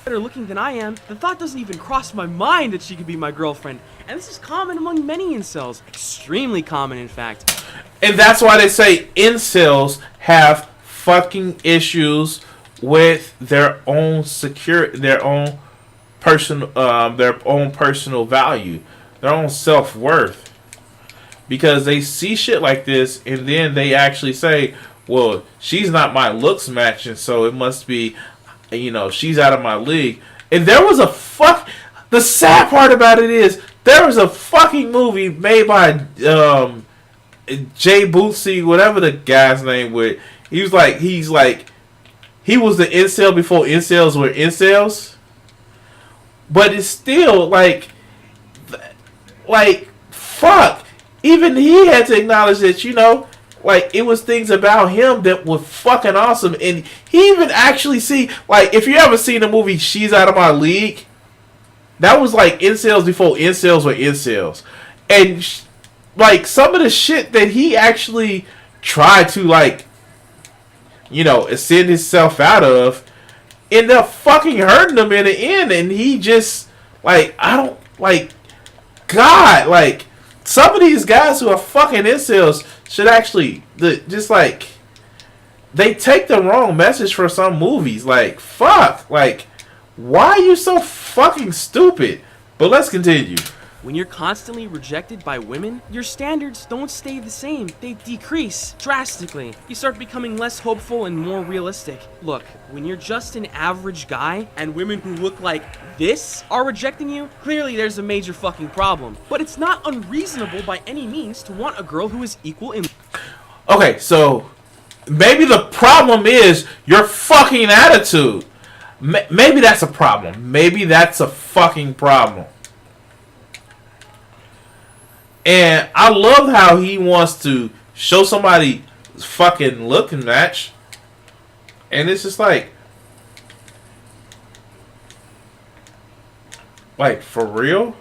Better looking than I am, the thought doesn't even cross my mind that she could be my girlfriend. And this is common among many incels. Extremely common, in fact. And that's why they say incels have fucking issues with their own their own personal value, their own self-worth. Because they see shit like this and then they actually say, well, she's not my looks matching, so it must be, you know, she's out of my league. And there was the sad part about it is there was a fucking movie made by Jay Bootsy, whatever the guy's name was. He was he was the incel before incels were incels. But it's still like fuck. Even he had to acknowledge that, you know, like, it was things about him that were fucking awesome. And he even actually like, if you ever seen the movie She's Out of My League, that was like incels before incels were incels. And, like, some of the shit that he actually tried to, like, you know, ascend himself out of, ended up fucking hurting him in the end. And he just, like, God, like, some of these guys who are fucking incels should actually just like, they take the wrong message for some movies. Like, fuck, like, why are you so fucking stupid? But let's continue. When you're constantly rejected by women, your standards don't stay the same. They decrease drastically. You start becoming less hopeful and more realistic. Look, when you're just an average guy and women who look like this are rejecting you, clearly there's a major fucking problem. But it's not unreasonable by any means to want a girl who is equal in... Okay, so maybe the problem is your fucking attitude. Maybe that's a problem. Maybe that's a fucking problem. And I love how he wants to show somebody fucking looking match. And it's just like for real?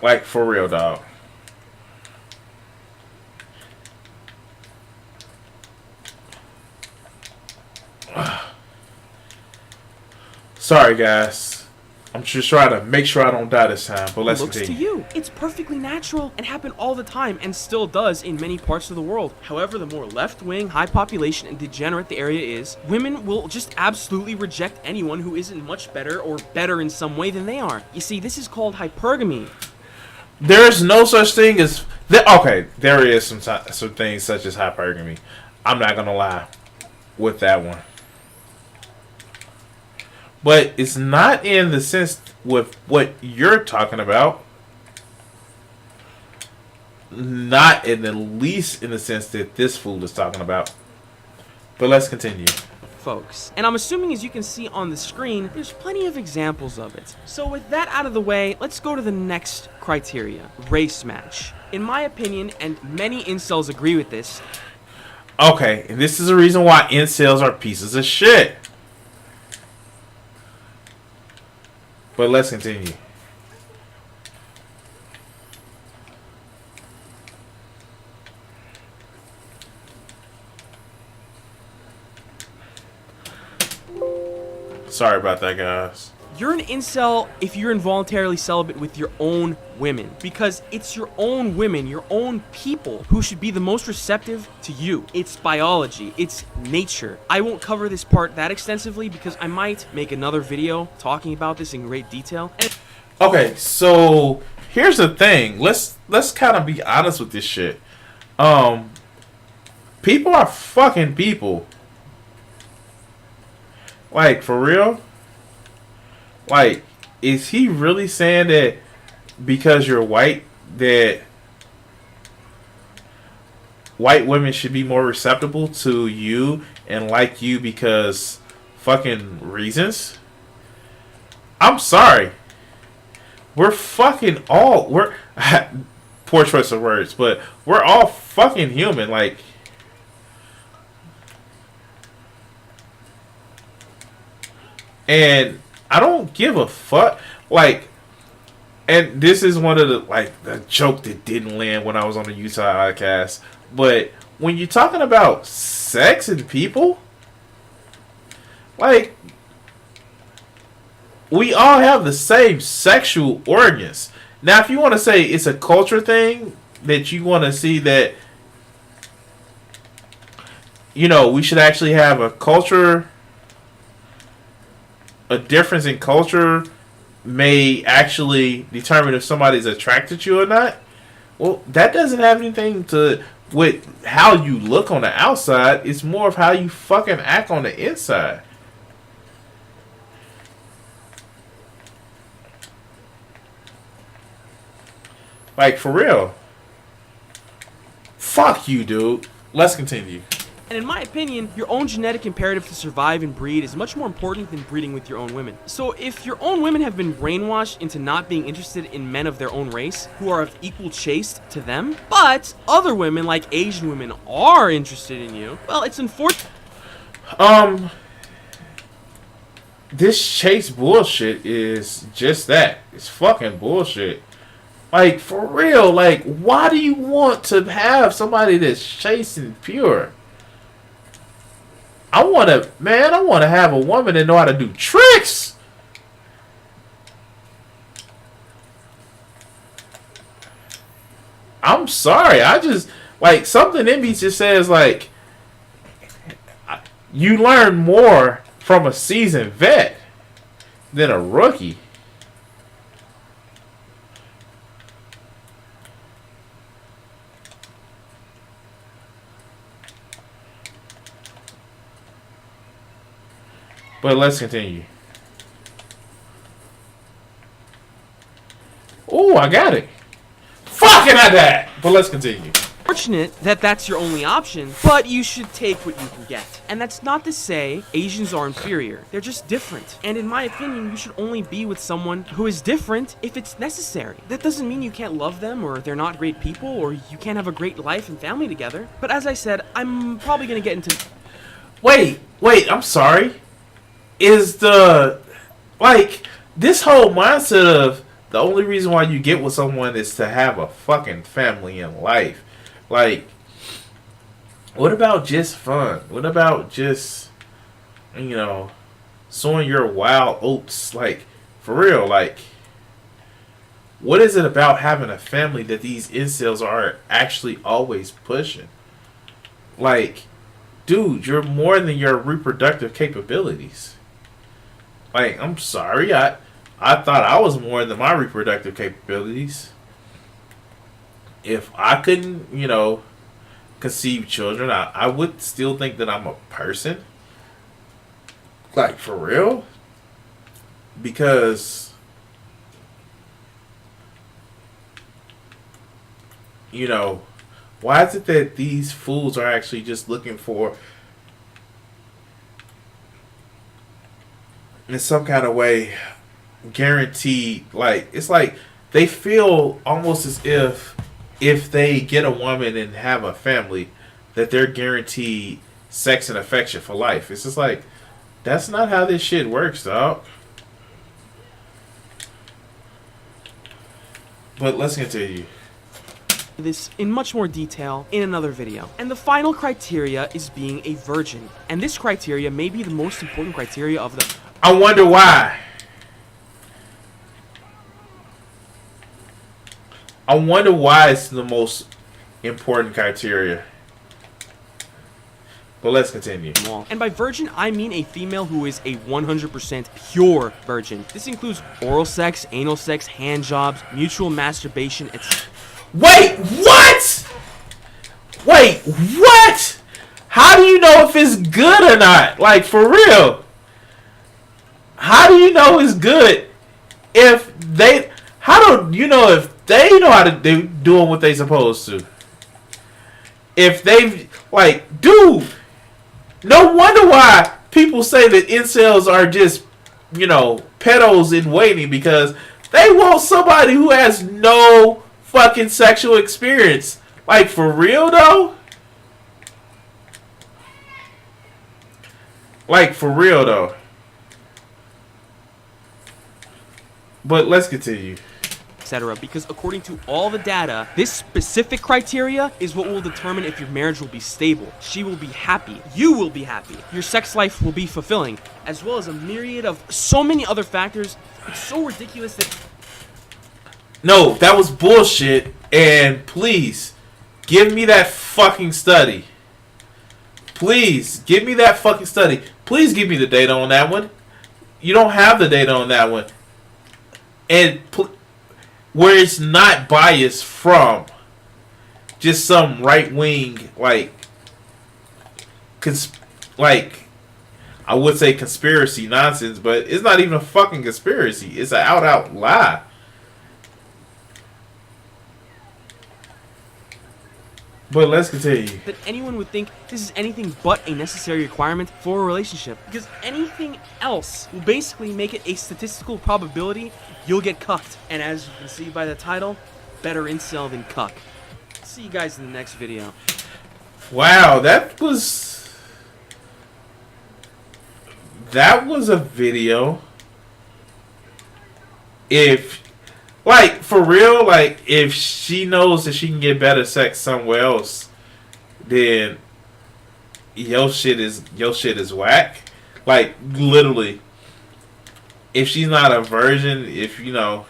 Like for real, dog. Sorry, guys. I'm just trying to make sure I don't die this time, but let's looks continue. to you. It's perfectly natural and happened all the time and still does in many parts of the world. However, the more left-wing, high population, and degenerate the area is, women will just absolutely reject anyone who isn't much better or better in some way than they are. You see, this is called hypergamy. There's no such thing as... Okay, there is some things such as hypergamy. I'm not going to lie with that one. But it's not in the sense with what you're talking about. Not in the least in the sense that this fool is talking about. But let's continue. Folks. And I'm assuming, as you can see on the screen, there's plenty of examples of it. So with that out of the way, let's go to the next criteria. Race match. In my opinion, and many incels agree with this. Okay, and this is the reason why incels are pieces of shit. But let's continue. Sorry about that, guys. You're an incel if you're involuntarily celibate with your own women. Because it's your own women, your own people, who should be the most receptive to you. It's biology. It's nature. I won't cover this part that extensively because I might make another video talking about this in great detail. Okay, so here's the thing. Let's kind of be honest with this shit. People are fucking people. Like, for real? Like, is he really saying that because you're white, that white women should be more receptive to you and like you because fucking reasons? I'm sorry. We're fucking all... We're... Poor choice of words, but we're all fucking human, like... And I don't give a fuck. Like, and this is one of the, like, the joke that didn't land when I was on the Utah podcast. But when you're talking about sex and people, like, we all have the same sexual organs. Now, if you want to say it's a culture thing, that you want to see that, you know, we should actually have a culture... A difference in culture may actually determine if somebody's attracted to you or not. Well, that doesn't have anything to with how you look on the outside. It's more of how you fucking act on the inside. Like, for real. Fuck you, dude. Let's continue. And in my opinion, your own genetic imperative to survive and breed is much more important than breeding with your own women. So if your own women have been brainwashed into not being interested in men of their own race, who are of equal chaste to them, but other women, like Asian women, are interested in you, well, it's unfortunate. This chase bullshit is just that. It's fucking bullshit. Like, for real, like, why do you want to have somebody that's chaste and pure? I want to have a woman that know how to do tricks. I'm sorry. I just, like, something in me just says, like, you learn more from a seasoned vet than a rookie. But let's continue. Oh, I got it. Fucking I died. But let's continue. unfortunate that that's your only option, but you should take what you can get. And that's not to say Asians are inferior. They're just different. And in my opinion, you should only be with someone who is different if it's necessary. That doesn't mean you can't love them or they're not great people or you can't have a great life and family together. But as I said, I'm probably gonna get into... Wait, I'm sorry. Is this whole mindset of the only reason why you get with someone is to have a fucking family in life. Like, what about just fun? What about just, sowing your wild oats? Like, for real, like, what is it about having a family that these incels are actually always pushing? Like, dude, you're more than your reproductive capabilities. Like, I'm sorry, I thought I was more than my reproductive capabilities. If I couldn't, conceive children, I would still think that I'm a person. Like, for real? Because, why is it that these fools are actually just looking for, in some kind of way, guaranteed, like, it's like they feel almost as if they get a woman and have a family that they're guaranteed sex and affection for life. It's just like, that's not how this shit works, dog. But let's continue this in much more detail in another video. And the final criteria is being a virgin. And this criteria may be the most important criteria of them. I wonder why. I wonder why it's the most important criteria. But let's continue. And by virgin, I mean a female who is a 100% pure virgin. This includes oral sex, anal sex, hand jobs, mutual masturbation, etc. Wait, what? Wait, what? How do you know if it's good or not? Like, for real. How do you know it's good if they... How do you know if they know how to do doing what they supposed to? If they... Like, dude... No wonder why people say that incels are just, pedos in waiting, because they want somebody who has no fucking sexual experience. Like, for real, though? Like, for real, though. But let's continue. Etc. Because according to all the data, this specific criteria is what will determine if your marriage will be stable. She will be happy. You will be happy. Your sex life will be fulfilling, as well as a myriad of so many other factors. It's so ridiculous that... No, that was bullshit. And please, give me that fucking study. Please, give me that fucking study. Please give me the data on that one. You don't have the data on that one. And... where it's not biased from just some right-wing, I would say conspiracy nonsense, but it's not even a fucking conspiracy. It's an out lie. But let's continue. That anyone would think this is anything but a necessary requirement for a relationship. Because anything else will basically make it a statistical probability you'll get cucked. And as you can see by the title, better incel than cuck. See you guys in the next video. Wow, that was a video. If... for real, if she knows that she can get better sex somewhere else, then your shit is whack. Literally. If she's not a virgin, if he done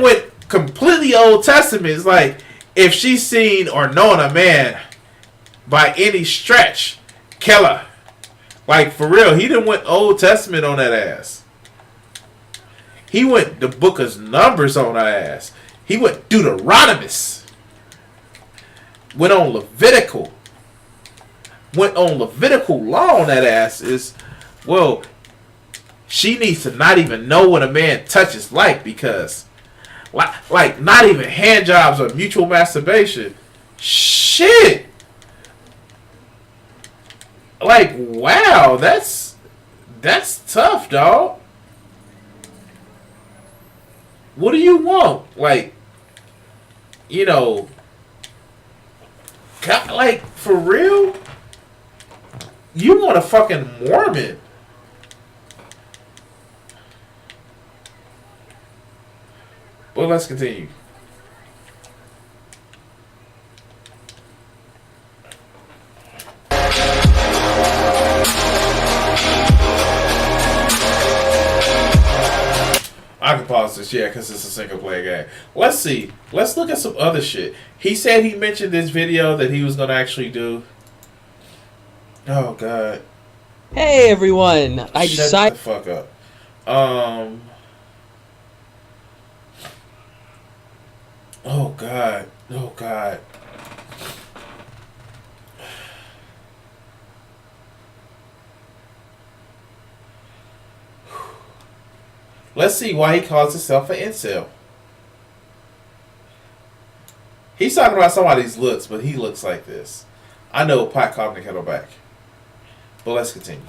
went completely Old Testament. It's like, if she's seen or known a man by any stretch, kill her. Like, for real, he done went Old Testament on that ass. He went the book of Numbers on her ass. He went Deuteronomist. Went on Levitical. Went on Levitical law on that ass. Well, she needs to not even know what a man touches like, because like not even hand jobs or mutual masturbation. Shit. Like, wow, that's tough, dog. What do you want? Like, you know, like, for real? You want a fucking Mormon? Well, let's continue. I can pause this, yeah, because it's a single player game. Let's see. Let's look at some other shit. He said he mentioned this video that he was going to actually do. Oh, God. Hey, everyone. Shut the fuck up. Oh, God. Oh, God. Let's see why he calls himself an incel. He's talking about somebody's looks, but he looks like this. I know pot calling the kettle back. But let's continue.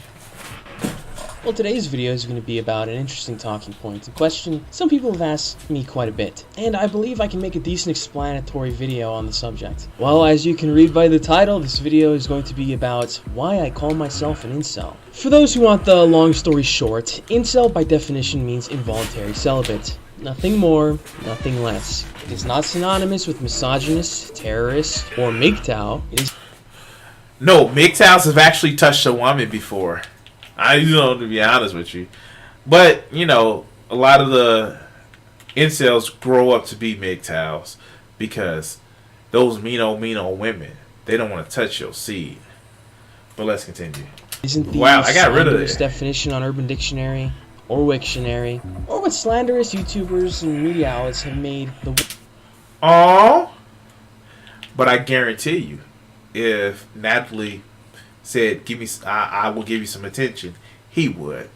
Well, today's video is going to be about an interesting talking point, a question some people have asked me quite a bit, and I believe I can make a decent explanatory video on the subject. Well, as you can read by the title, this video is going to be about why I call myself an incel. For those who want the long story short, incel by definition means involuntary celibate. Nothing more, nothing less. It is not synonymous with misogynist, terrorist, or MGTOW. It is... No, MGTOWs have actually touched a woman before. To be honest with you. But, you know, a lot of the incels grow up to be MGTOWs because those mean old women, they don't want to touch your seed. But let's continue. Isn't the wow, I got rid of this it. definition on Urban Dictionary or Wiktionary, or what slanderous YouTubers and media outlets have made the... Oh, but I guarantee you, if Natalie said, "Give me, I will give you some attention," he would,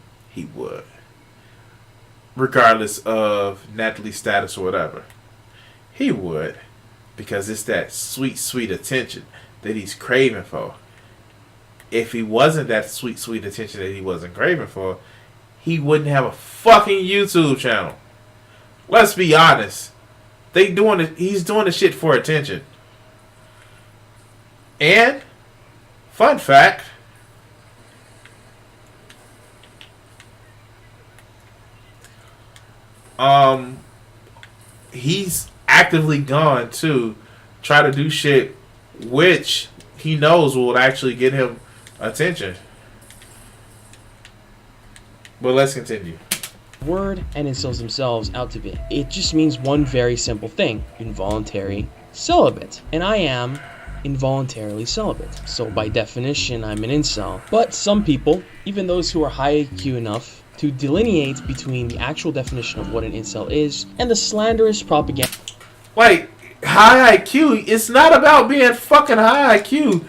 regardless of Natalie's status or whatever, he would, because it's that sweet, sweet attention that he's craving for. If he wasn't that sweet, sweet attention that he wasn't craving for, he wouldn't have a fucking YouTube channel. Let's be honest. He's doing the shit for attention. And fun fact, he's actively gone to try to do shit which he knows will actually get him attention. But let's continue. word and incels themselves out to be. It just means one very simple thing: involuntary celibate. And I am involuntarily celibate, so by definition I'm an incel. But some people, even those who are high IQ enough to delineate between the actual definition of what an incel is and the slanderous propaganda. Like, high IQ, it's not about being fucking high IQ.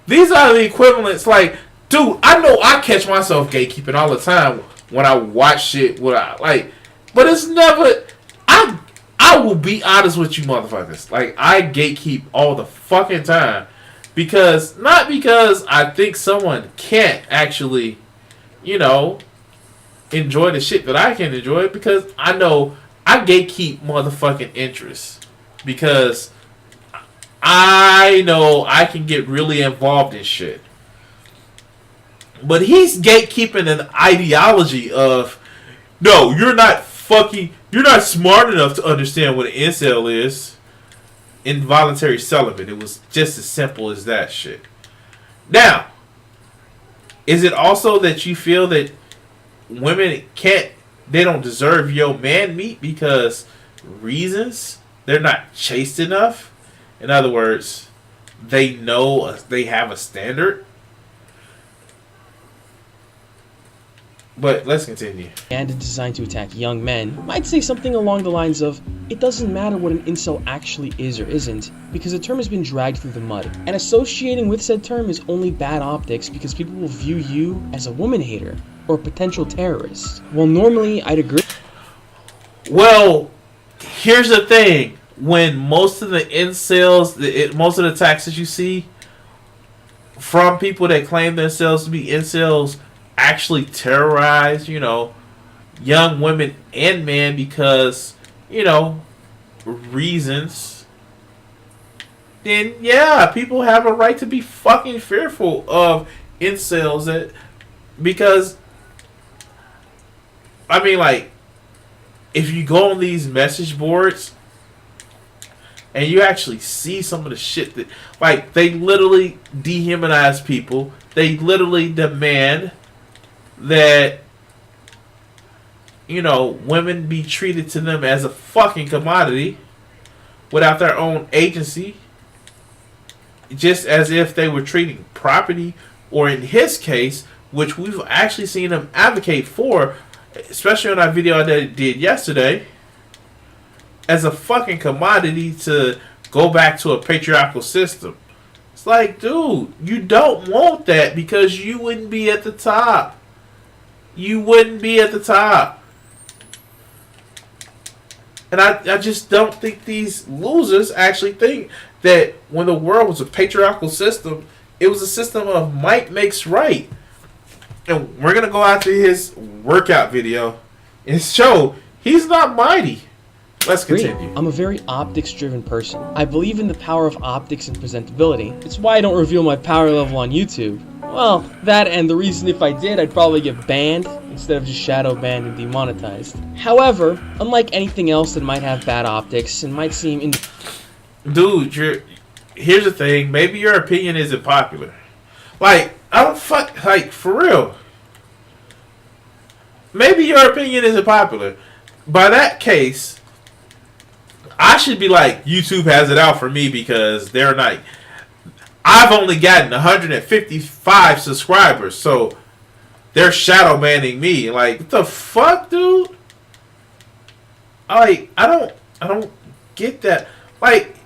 These are the equivalents. Like, dude, I know I catch myself gatekeeping all the time when I watch shit. But it's never. I will be honest with you, motherfuckers. Like, I gatekeep all the fucking time not because I think someone can't actually, enjoy the shit that I can enjoy, because I know I gatekeep motherfucking interests, because I know I can get really involved in shit. But he's gatekeeping an ideology of, no, you're not smart enough to understand what an incel is. Involuntary celibate. It was just as simple as that shit. Now, is it also that you feel that women they don't deserve your man meat because reasons? They're not chaste enough? In other words, they know they have a standard? But let's continue. And designed to attack young men might say something along the lines of, it doesn't matter what an incel actually is or isn't, because the term has been dragged through the mud, and associating with said term is only bad optics because people will view you as a woman hater, or potential terrorists. Well, normally I'd agree. Well, here's the thing. When most of the incels, most of the attacks that you see from people that claim themselves to be incels actually terrorize, young women and men because, reasons, then yeah, people have a right to be fucking fearful of incels because, I mean, like, if you go on these message boards and you actually see some of the shit that, like, they literally dehumanize people. They literally demand that, women be treated to them as a fucking commodity without their own agency. Just as if they were treating property, or in his case, which we've actually seen him advocate for, especially on that video that I did yesterday, as a fucking commodity to go back to a patriarchal system. It's like, dude, you don't want that because you wouldn't be at the top. You wouldn't be at the top. And I just don't think these losers actually think that when the world was a patriarchal system, it was a system of might makes right. And we're going to go out to his workout video and show he's not mighty. Let's continue. I'm a very optics-driven person. I believe in the power of optics and presentability. It's why I don't reveal my power level on YouTube. Well, that and the reason if I did, I'd probably get banned instead of just shadow banned and demonetized. However, unlike anything else that might have bad optics and might seem Dude, here's the thing. Maybe your opinion isn't popular. Like, for real. Maybe your opinion isn't popular. By that case, I should be like, YouTube has it out for me because they're not. I've only gotten 155 subscribers, so they're shadow banning me. Like, what the fuck, dude? I don't get that. Like,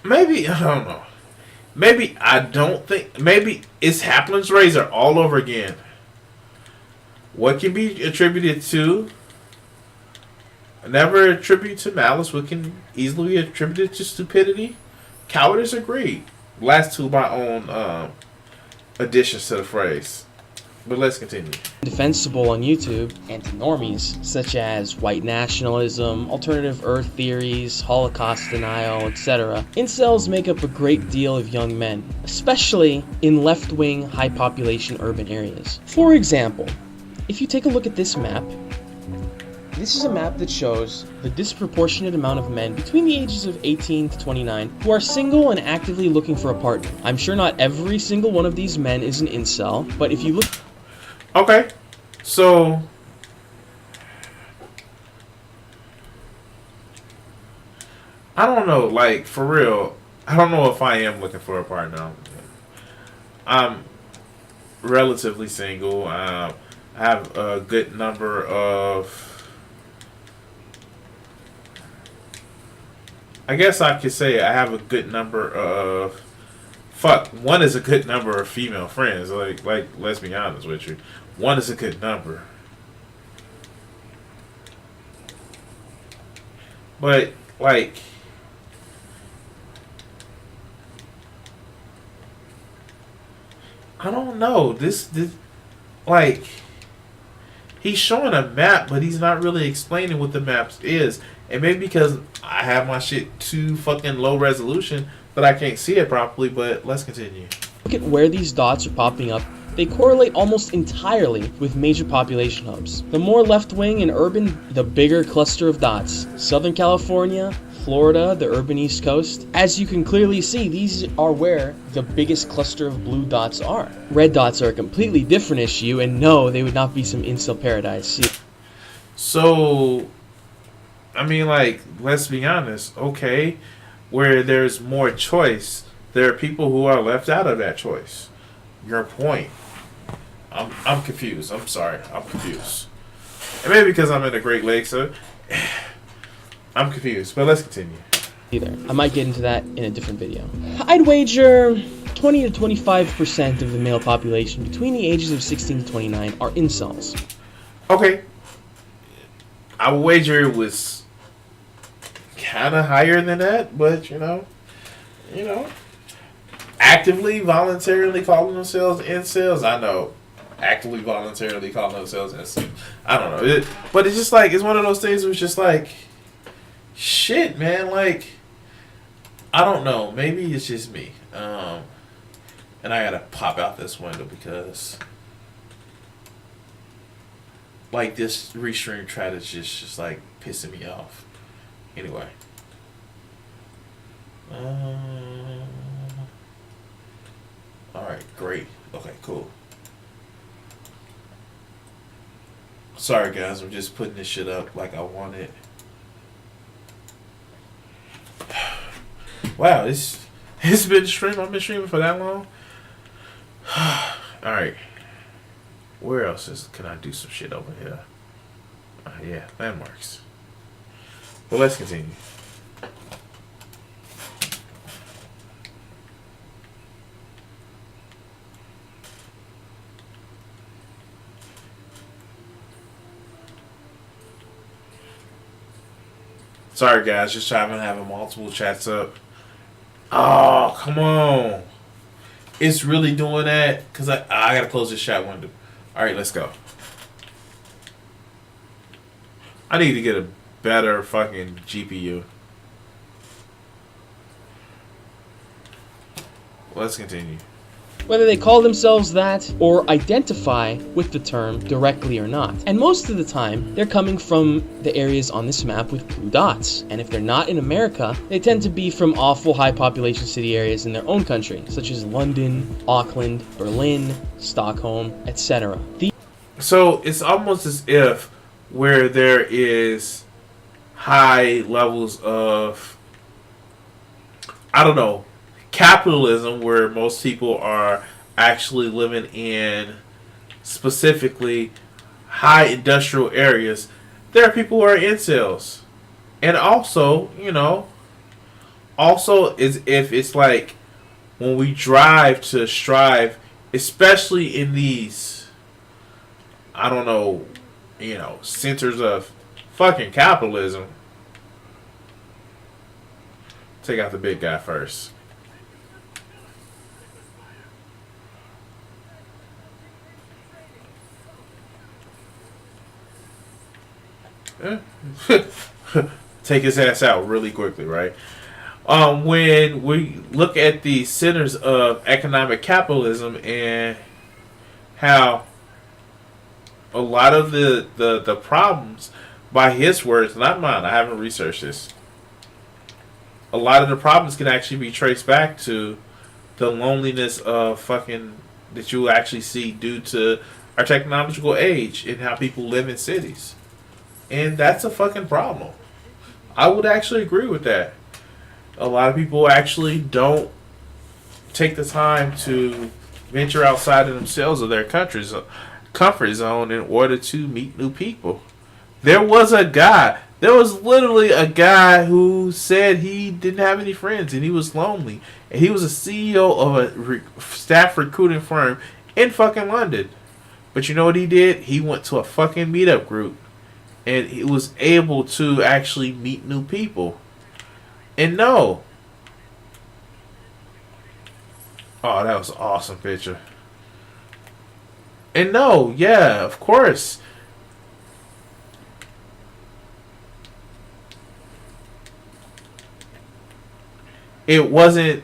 maybe, I don't know. Maybe it's Haplin's Razor all over again. What can be attributed to? Never attribute to malice. What can easily be attributed to stupidity? Cowardice, agreed. Last two my own additions to the phrase. But let's continue. Defensible on YouTube and to normies, such as white nationalism, alternative earth theories, Holocaust denial, etc. Incels make up a great deal of young men, especially in left-wing, high-population urban areas. For example, if you take a look at this map, this is a map that shows the disproportionate amount of men between the ages of 18 to 29 who are single and actively looking for a partner. I'm sure not every single one of these men is an incel, but if you look... Okay, so... I don't know, like, for real, I don't know if I am looking for a partner. I'm relatively single. I have a good number of... I guess I could say I have a good number of... one is a good number of female friends. Like, let's be honest with you. One is a good number. But, like... I don't know. This like... He's showing a map, but he's not really explaining what the map is. And maybe because I have my shit too fucking low resolution that I can't see it properly, but let's continue. Look at where these dots are popping up. They correlate almost entirely with major population hubs. The more left-wing and urban, the bigger cluster of dots. Southern California, Florida, the urban East Coast. As you can clearly see, these are where the biggest cluster of blue dots are. Red dots are a completely different issue, and no, they would not be some incel paradise. So, I mean, like, let's be honest, okay, where there's more choice, there are people who are left out of that choice. Your point. I'm confused. I'm sorry. I'm confused. And maybe because I'm in the Great Lakes, so I'm confused. But let's continue. Either. I might get into that in a different video. I'd wager 20 to 25% of the male population between the ages of 16 to 29 are incels. Okay. I would wager it was kind of higher than that, but you know, actively, voluntarily calling themselves incels. I know, actively, voluntarily calling themselves incels. I don't know, but it's just like it's one of those things where it's just like, shit, man. Like, I don't know. Maybe it's just me. And I gotta pop out this window because, like, this restream chat is just like pissing me off. Anyway. Alright, great. Okay, cool. Sorry guys, I'm just putting this shit up like I want it. Wow, it's been streaming. I've been streaming for that long. Alright. Where else can I do some shit over here? Yeah, landmarks. Well, let's continue. Sorry guys, just trying to have multiple chats up. Oh, come on. It's really doing that? Because I gotta close this chat window. Alright, let's go. I need to get a better fucking GPU. Let's continue. Whether they call themselves that or identify with the term directly or not. And most of the time, they're coming from the areas on this map with blue dots. And if they're not in America, they tend to be from awful high population city areas in their own country, such as London, Auckland, Berlin, Stockholm, etc. So it's almost as if where there is high levels of, I don't know, capitalism, where most people are actually living in specifically high industrial areas, there are people who are incels. And also, is if it's like when we drive to strive, especially in these, I don't know, centers of fucking capitalism. Take out the big guy first. Take his ass out really quickly, right? When we look at the centers of economic capitalism and how a lot of the problems, by his words, not mine, I haven't researched this, a lot of the problems can actually be traced back to the loneliness of fucking that you actually see due to our technological age and how people live in cities. And that's a fucking problem. I would actually agree with that. A lot of people actually don't take the time to venture outside of themselves or their country's comfort zone in order to meet new people. There was literally a guy who said he didn't have any friends and he was lonely. And he was a CEO of a staff recruiting firm in fucking London. But you know what he did? He went to a fucking meetup group. And he was able to actually meet new people. And no. Oh, that was an awesome picture. And no, yeah, of course. It wasn't.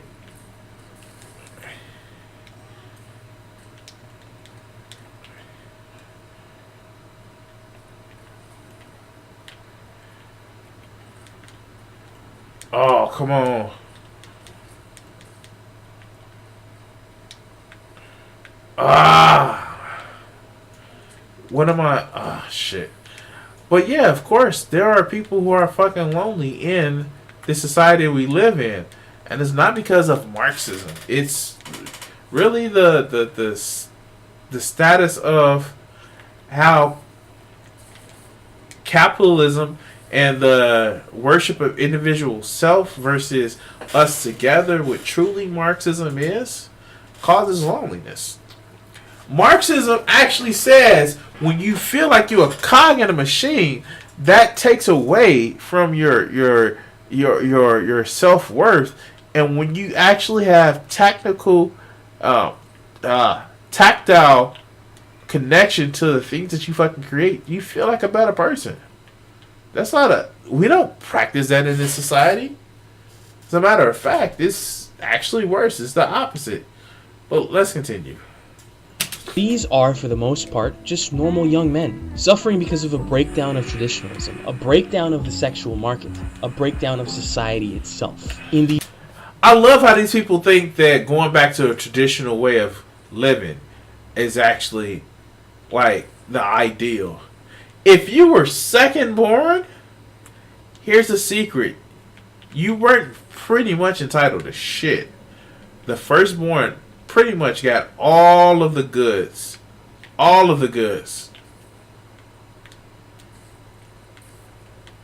Oh, come on. What am I? Shit. But yeah, of course, there are people who are fucking lonely in the society we live in. And it's not because of Marxism. It's really the status of how capitalism and the worship of individual self versus us together, what truly Marxism is. causes loneliness. Marxism actually says when you feel like you're a cog in a machine, that takes away from your self-worth. And when you actually have tactile connection to the things that you fucking create, you feel like a better person. We don't practice that in this society. As a matter of fact, it's actually worse. It's the opposite. But let's continue. These are, for the most part, just normal young men, suffering because of a breakdown of traditionalism, a breakdown of the sexual market, a breakdown of society itself. I love how these people think that going back to a traditional way of living is actually like the ideal. If you were second born, here's the secret. You weren't pretty much entitled to shit. The firstborn pretty much got all of the goods. All of the goods.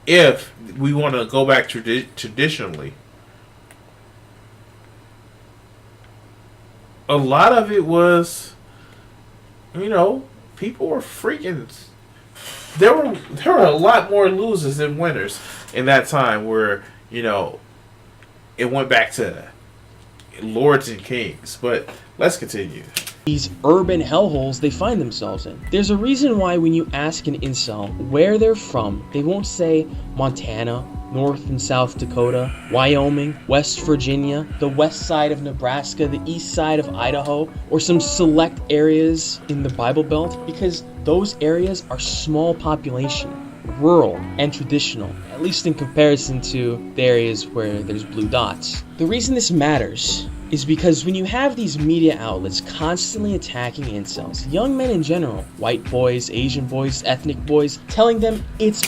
If we want to go back traditionally. A lot of it was, people were freaking. There were a lot more losers than winners in that time where, it went back to lords and kings. But let's continue. These urban hellholes they find themselves in. There's a reason why when you ask an incel where they're from, they won't say Montana, North and South Dakota, Wyoming, West Virginia, the west side of Nebraska, the east side of Idaho, or some select areas in the Bible Belt, because those areas are small population, rural, and traditional, at least in comparison to the areas where there's blue dots. The reason this matters is because when you have these media outlets constantly attacking incels, young men in general, white boys, Asian boys, ethnic boys, telling them it's...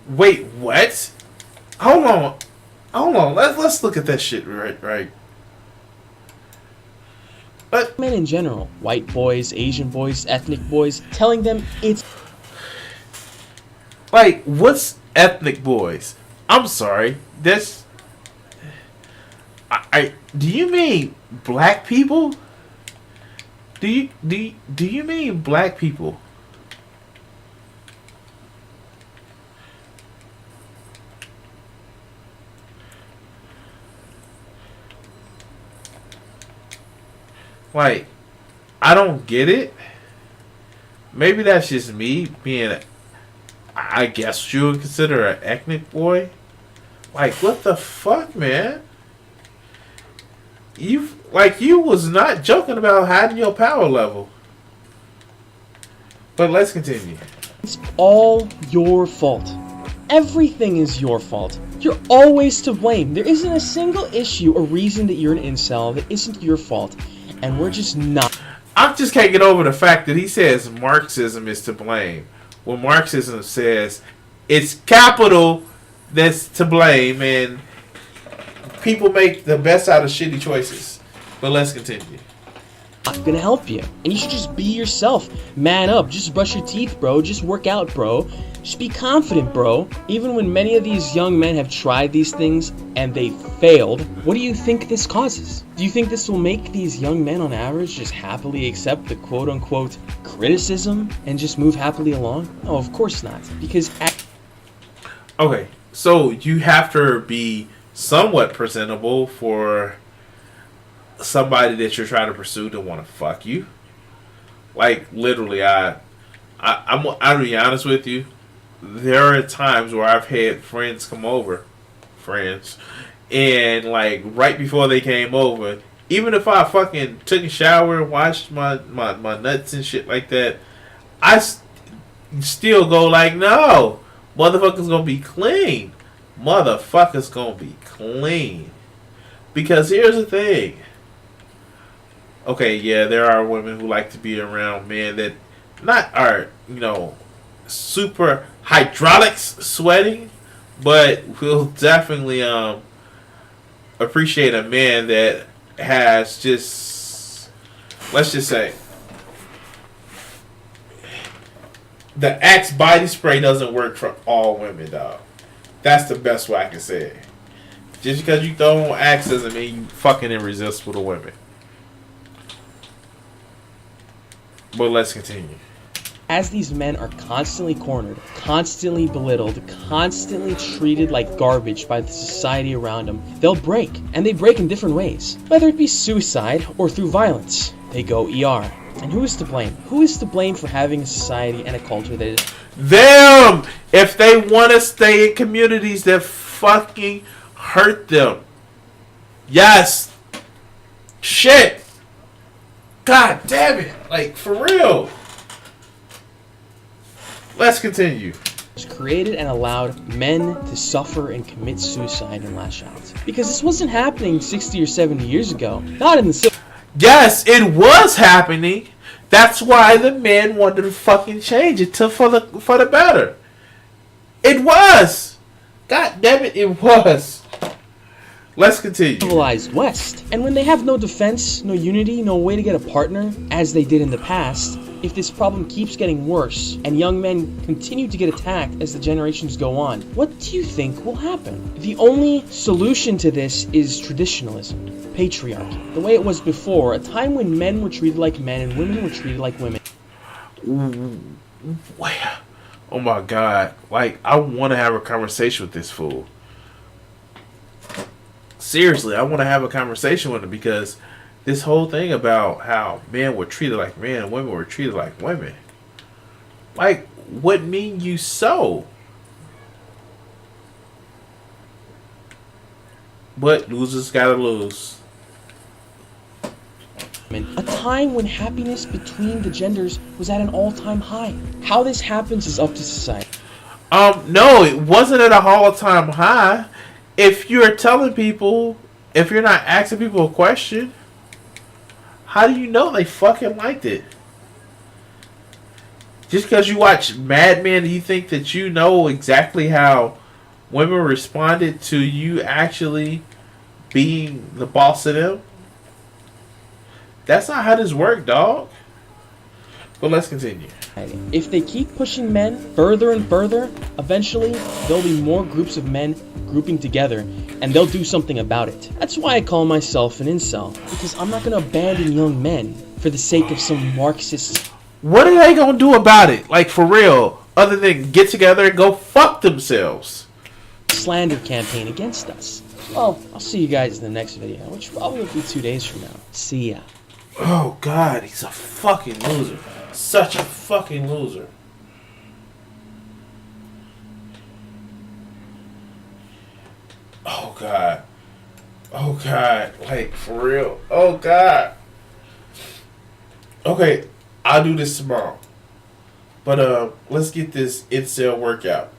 Wait, what? Hold on. Let's look at that shit right. But men in general, white boys, Asian boys, ethnic boys, telling them it's... Like, what's ethnic boys? I'm sorry. That's... do you mean black people? Do you mean black people? Like, I don't get it. Maybe that's just me being, I guess you would consider an ethnic boy. Like, what the fuck, man? You was not joking about hiding your power level. But let's continue. It's all your fault. Everything is your fault. You're always to blame. There isn't a single issue or reason that you're an incel that isn't your fault. And we're just not. I just can't get over the fact that he says Marxism is to blame. When Marxism says it's capital that's to blame and people make the best out of shitty choices. But let's continue. Not gonna help you. And you should just be yourself. Man up. Just brush your teeth, bro. Just work out, bro. Just be confident, bro. Even when many of these young men have tried these things and they failed, what do you think this causes? Do you think this will make these young men on average just happily accept the quote-unquote criticism and just move happily along? No, of course not. Because... Okay, so you have to be somewhat presentable for somebody that you're trying to pursue to want to fuck you. Like, literally, I'll be honest with you. There are times where I've had friends come over, and like right before they came over, even if I fucking took a shower and washed my nuts and shit like that, I still go like, no, motherfucker's gonna be clean. Motherfucker's gonna be clean. Because here's the thing. Okay, yeah, there are women who like to be around men that not are, super hydraulics sweating, but will definitely appreciate a man that has just, let's just say, the Axe body spray doesn't work for all women, dog. That's the best way I can say it. Just because you throw on Axe doesn't mean you fucking irresistible to women. But let's continue. As these men are constantly cornered, constantly belittled, constantly treated like garbage by the society around them, they'll break, and they break in different ways. Whether it be suicide or through violence, they go ER. And who is to blame? Who is to blame for having a society and a culture that is Them! If they want to stay in communities that fucking hurt them. Yes! Shit! God damn it! Like, for real! Let's continue. created and allowed men to suffer and commit suicide and lash out? Because this wasn't happening 60 or 70 years ago. Not in the Civil Yes, it was happening. That's why the men wanted to fucking change it for the better. It was. God damn it, it was. Let's continue. civilized West. And when they have no defense, no unity, no way to get a partner, as they did in the past, if this problem keeps getting worse and young men continue to get attacked as the generations go on, what do you think will happen? The only solution to this is traditionalism, patriarchy, the way it was before, a time when men were treated like men and women were treated like women. Oh my God. Like, I want to have a conversation with this fool. Seriously, I want to have a conversation with him because this whole thing about how men were treated like men and women were treated like women. Like, what mean you so? But losers gotta lose. A time when happiness between the genders was at an all-time high. How this happens is up to society. No, it wasn't at a all-time high. If you're telling people, if you're not asking people a question, how do you know they fucking liked it? Just because you watch Mad Men, do you think that you know exactly how women responded to you actually being the boss of them? That's not how this works, dog. But let's continue. If they keep pushing men further and further, eventually there'll be more groups of men grouping together and they'll do something about it. That's why I call myself an incel, because I'm not going to abandon young men for the sake of some Marxist. What are they going to do about it? Like, for real, other than get together and go fuck themselves. Slander campaign against us. Well, I'll see you guys in the next video, which probably will be 2 days from now. See ya. Oh God, he's a fucking loser. Such a fucking loser. Oh God. Oh God. Like, for real. Oh God. Okay, I'll do this tomorrow. But let's get this incel workout.